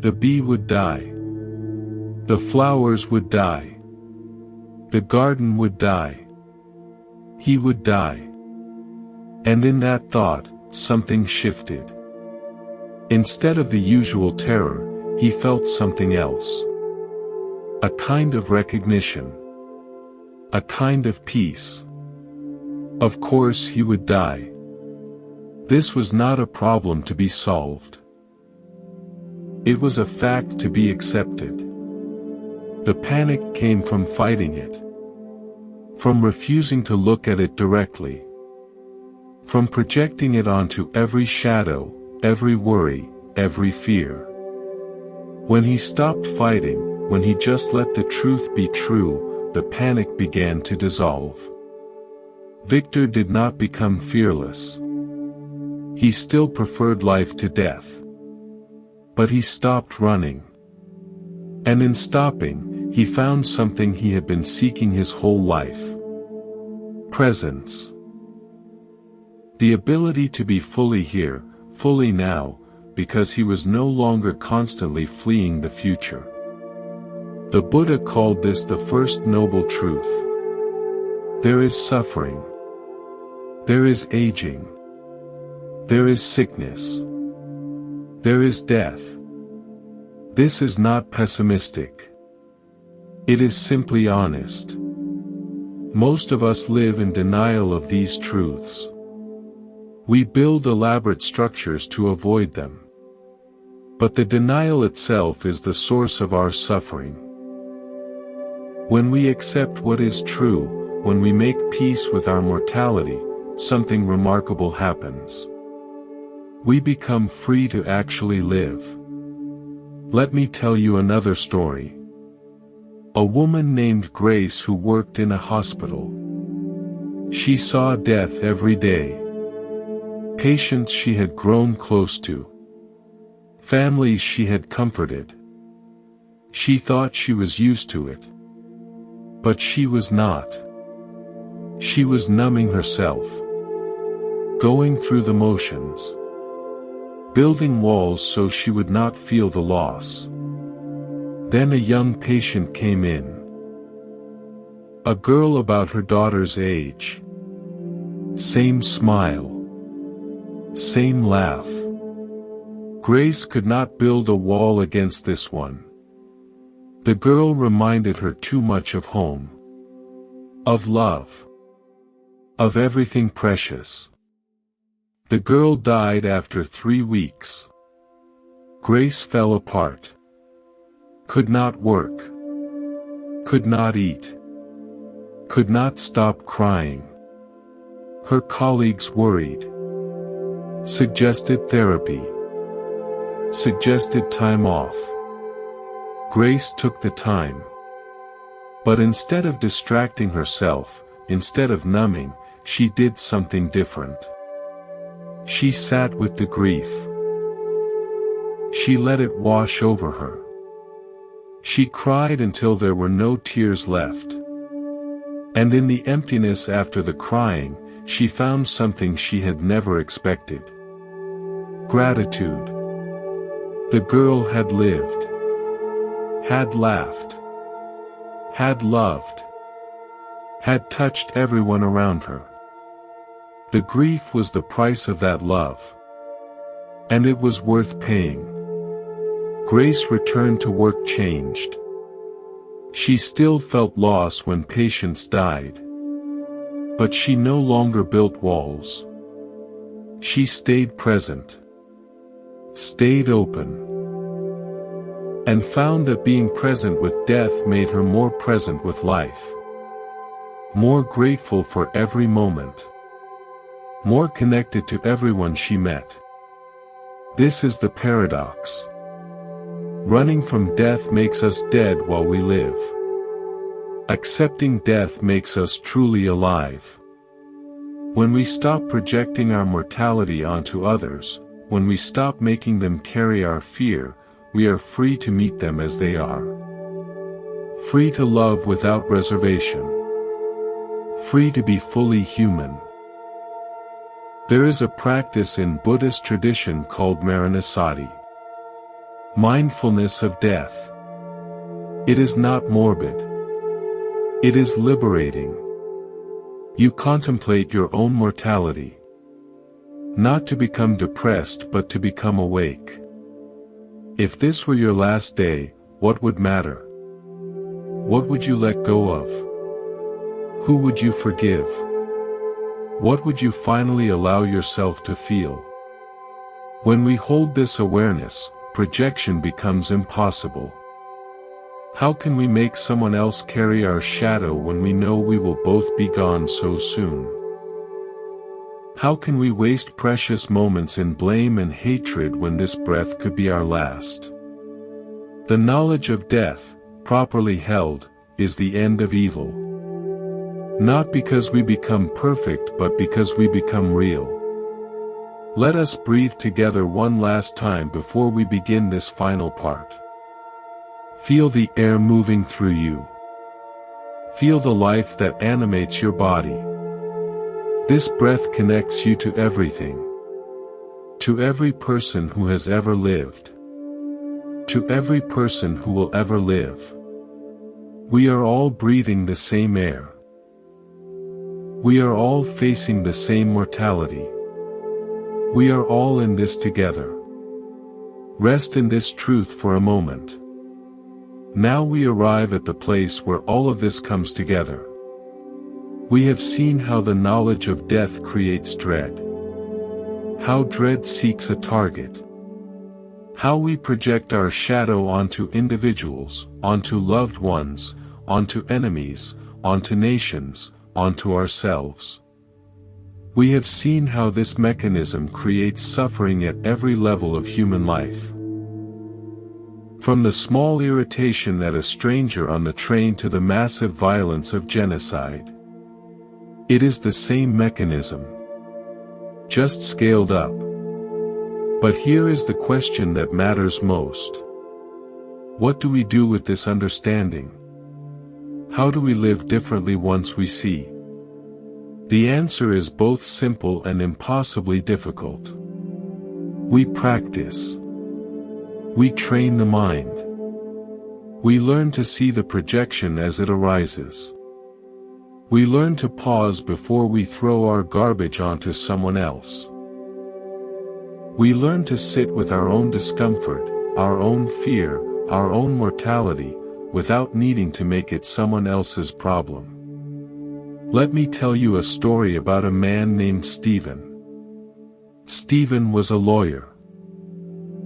The bee would die. The flowers would die. The garden would die. He would die. And in that thought, something shifted. Instead of the usual terror, he felt something else. A kind of recognition. A kind of peace. Of course he would die. This was not a problem to be solved. It was a fact to be accepted. The panic came from fighting it. From refusing to look at it directly. From projecting it onto every shadow, every worry, every fear. When he stopped fighting, when he just let the truth be true, the panic began to dissolve. Victor did not become fearless. He still preferred life to death. But he stopped running. And in stopping, he found something he had been seeking his whole life. Presence. The ability to be fully here, fully now, because he was no longer constantly fleeing the future. The Buddha called this the first noble truth. There is suffering. There is aging. There is sickness. There is death. This is not pessimistic. It is simply honest. Most of us live in denial of these truths. We build elaborate structures to avoid them. But the denial itself is the source of our suffering. When we accept what is true, when we make peace with our mortality, something remarkable happens. We become free to actually live. Let me tell you another story. A woman named Grace who worked in a hospital. She saw death every day. Patients she had grown close to. Families she had comforted. She thought she was used to it. But she was not. She was numbing herself. Going through the motions. Building walls so she would not feel the loss. Then a young patient came in. A girl about her daughter's age. Same smile. Same laugh. Grace could not build a wall against this one. The girl reminded her too much of home. Of love. Of everything precious. The girl died after 3 weeks. Grace fell apart. Could not work. Could not eat. Could not stop crying. Her colleagues worried. Suggested therapy. Suggested time off. Grace took the time. But instead of distracting herself, instead of numbing, she did something different. She sat with the grief. She let it wash over her. She cried until there were no tears left. And in the emptiness after the crying, she found something she had never expected. Gratitude. The girl had lived. Had laughed. Had loved. Had touched everyone around her. The grief was the price of that love. And it was worth paying. Grace returned to work changed. She still felt loss when patients died. But she no longer built walls. She stayed present. Stayed open. And found that being present with death made her more present with life. More grateful for every moment. More connected to everyone she met. This is the paradox. Running from death makes us dead while we live. Accepting death makes us truly alive. When we stop projecting our mortality onto others, when we stop making them carry our fear, we are free to meet them as they are. Free to love without reservation. Free to be fully human. There is a practice in Buddhist tradition called Maranasati. Mindfulness of death. It is not morbid. It is liberating. You contemplate your own mortality. Not to become depressed but to become awake. If this were your last day, what would matter? What would you let go of? Who would you forgive? What would you finally allow yourself to feel? When we hold this awareness, projection becomes impossible. How can we make someone else carry our shadow when we know we will both be gone so soon? How can we waste precious moments in blame and hatred when this breath could be our last? The knowledge of death, properly held, is the end of evil. Not because we become perfect but because we become real. Let us breathe together one last time before we begin this final part. Feel the air moving through you. Feel the life that animates your body. This breath connects you to everything. To every person who has ever lived. To every person who will ever live. We are all breathing the same air. We are all facing the same mortality. We are all in this together. Rest in this truth for a moment. Now we arrive at the place where all of this comes together. We have seen how the knowledge of death creates dread. How dread seeks a target. How we project our shadow onto individuals, onto loved ones, onto enemies, onto nations, onto ourselves. We have seen how this mechanism creates suffering at every level of human life. From the small irritation at a stranger on the train to the massive violence of genocide. It is the same mechanism. Just scaled up. But here is the question that matters most. What do we do with this understanding? How do we live differently once we see? The answer is both simple and impossibly difficult. We practice. We train the mind. We learn to see the projection as it arises. We learn to pause before we throw our garbage onto someone else. We learn to sit with our own discomfort, our own fear, our own mortality, without needing to make it someone else's problem. Let me tell you a story about a man named Stephen. Stephen was a lawyer.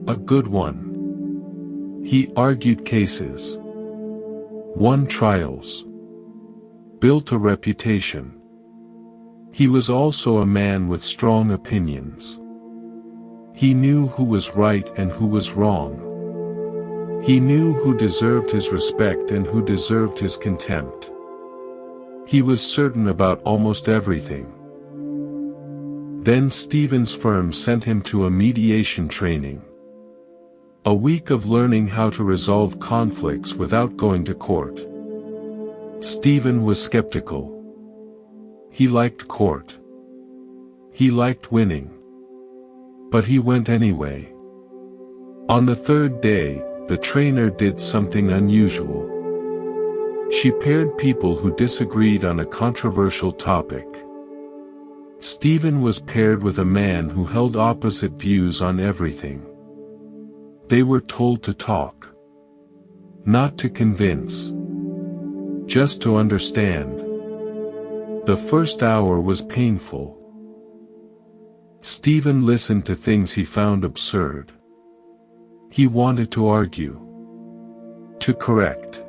A good one. He argued cases. Won trials. Built a reputation. He was also a man with strong opinions. He knew who was right and who was wrong. He knew who deserved his respect and who deserved his contempt. He was certain about almost everything. Then Stephen's firm sent him to a mediation training. A week of learning how to resolve conflicts without going to court. Stephen was skeptical. He liked court. He liked winning. But he went anyway. On the third day, the trainer did something unusual. She paired people who disagreed on a controversial topic. Stephen was paired with a man who held opposite views on everything. They were told to talk. Not to convince. Just to understand. The first hour was painful. Stephen listened to things he found absurd. He wanted to argue. To correct.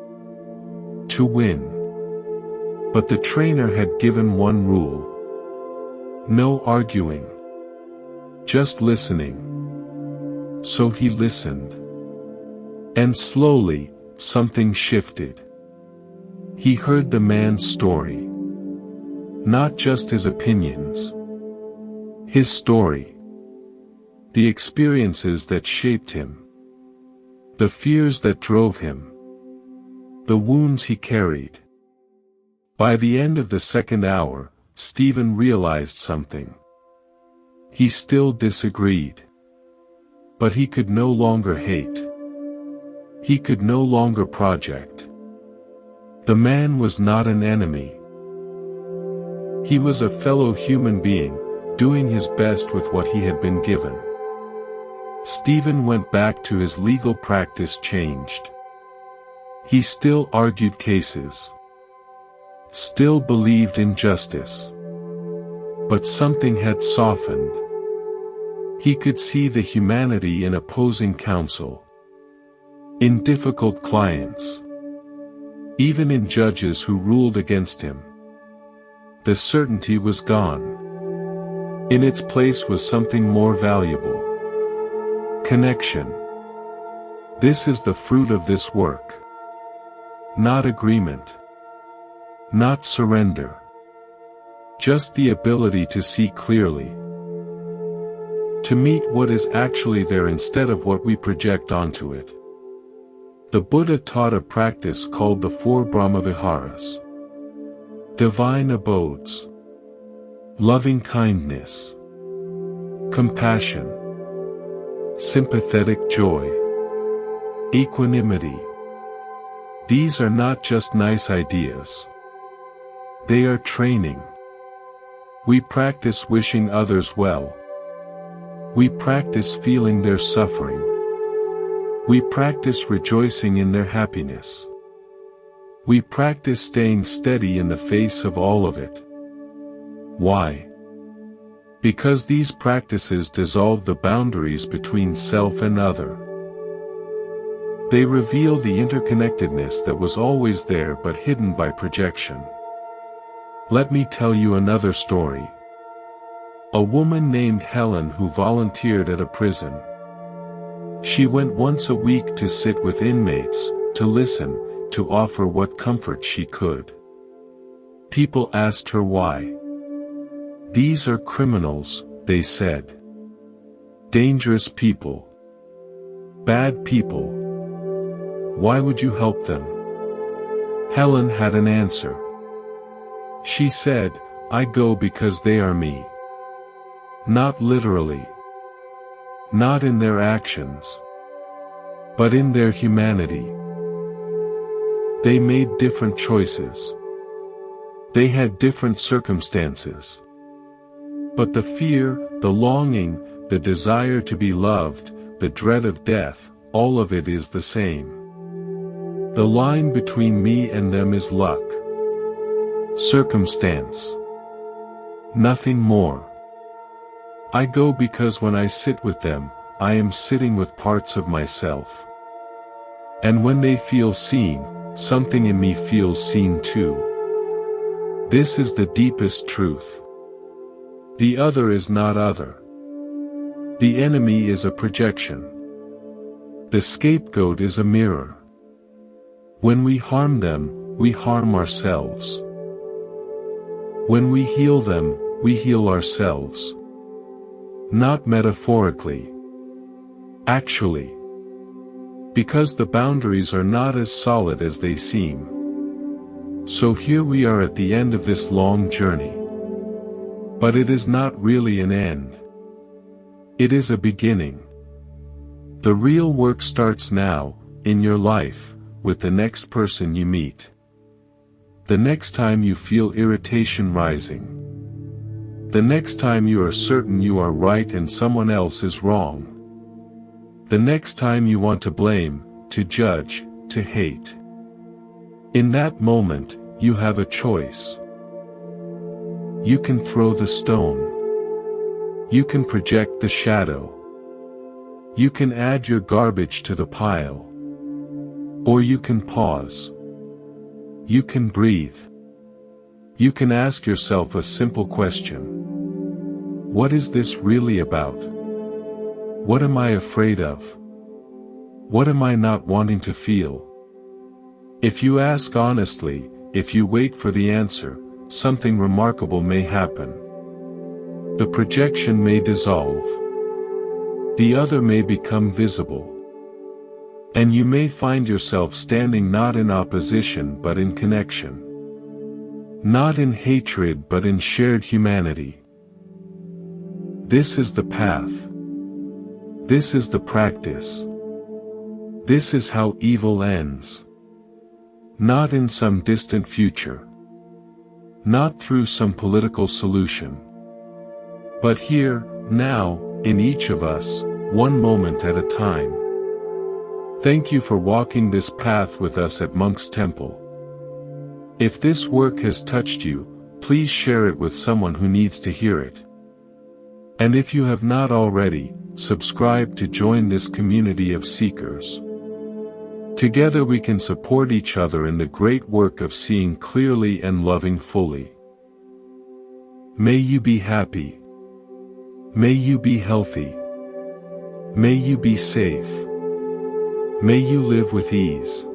To win. But the trainer had given one rule. No arguing. Just listening. So he listened. And slowly, something shifted. He heard the man's story. Not just his opinions. His story. The experiences that shaped him. The fears that drove him. The wounds he carried. By the end of the second hour, Stephen realized something. He still disagreed. But he could no longer hate. He could no longer project. The man was not an enemy. He was a fellow human being, doing his best with what he had been given. Stephen went back to his legal practice changed. He still argued cases. Still believed in justice. But something had softened. He could see the humanity in opposing counsel, in difficult clients, even in judges who ruled against him. The certainty was gone. In its place was something more valuable. Connection. This is the fruit of this work. Not agreement. Not surrender. Just the ability to see clearly. To meet what is actually there instead of what we project onto it. The Buddha taught a practice called the 4 Brahmaviharas. Divine abodes. Loving kindness. Compassion. Sympathetic joy. Equanimity. These are not just nice ideas. They are training. We practice wishing others well. We practice feeling their suffering. We practice rejoicing in their happiness. We practice staying steady in the face of all of it. Why? Because these practices dissolve the boundaries between self and other. They reveal the interconnectedness that was always there but hidden by projection. Let me tell you another story. A woman named Helen who volunteered at a prison. She went once a week to sit with inmates, to listen, to offer what comfort she could. People asked her why. These are criminals, they said. Dangerous people. Bad people. Why would you help them? Helen had an answer. She said, I go because they are me. Not literally. Not in their actions. But in their humanity. They made different choices. They had different circumstances. But the fear, the longing, the desire to be loved, the dread of death, all of it is the same. The line between me and them is luck. Circumstance. Nothing more. I go because when I sit with them, I am sitting with parts of myself. And when they feel seen, something in me feels seen too. This is the deepest truth. The other is not other. The enemy is a projection. The scapegoat is a mirror. When we harm them, we harm ourselves. When we heal them, we heal ourselves. Not metaphorically. Actually. Because the boundaries are not as solid as they seem. So here we are at the end of this long journey. But it is not really an end. It is a beginning. The real work starts now, in your life, with the next person you meet. The next time you feel irritation rising. The next time you are certain you are right and someone else is wrong. The next time you want to blame, to judge, to hate. In that moment, you have a choice. You can throw the stone. You can project the shadow. You can add your garbage to the pile. Or you can pause. You can breathe. You can ask yourself a simple question. What is this really about? What am I afraid of? What am I not wanting to feel? If you ask honestly, if you wait for the answer, something remarkable may happen. The projection may dissolve. The other may become visible. And you may find yourself standing not in opposition but in connection. Not in hatred but in shared humanity. This is the path. This is the practice. This is how evil ends. Not in some distant future. Not through some political solution. But here, now, in each of us, one moment at a time. Thank you for walking this path with us at Monk's Temple. If this work has touched you, please share it with someone who needs to hear it. And if you have not already, subscribe to join this community of seekers. Together we can support each other in the great work of seeing clearly and loving fully. May you be happy. May you be healthy. May you be safe. May you live with ease.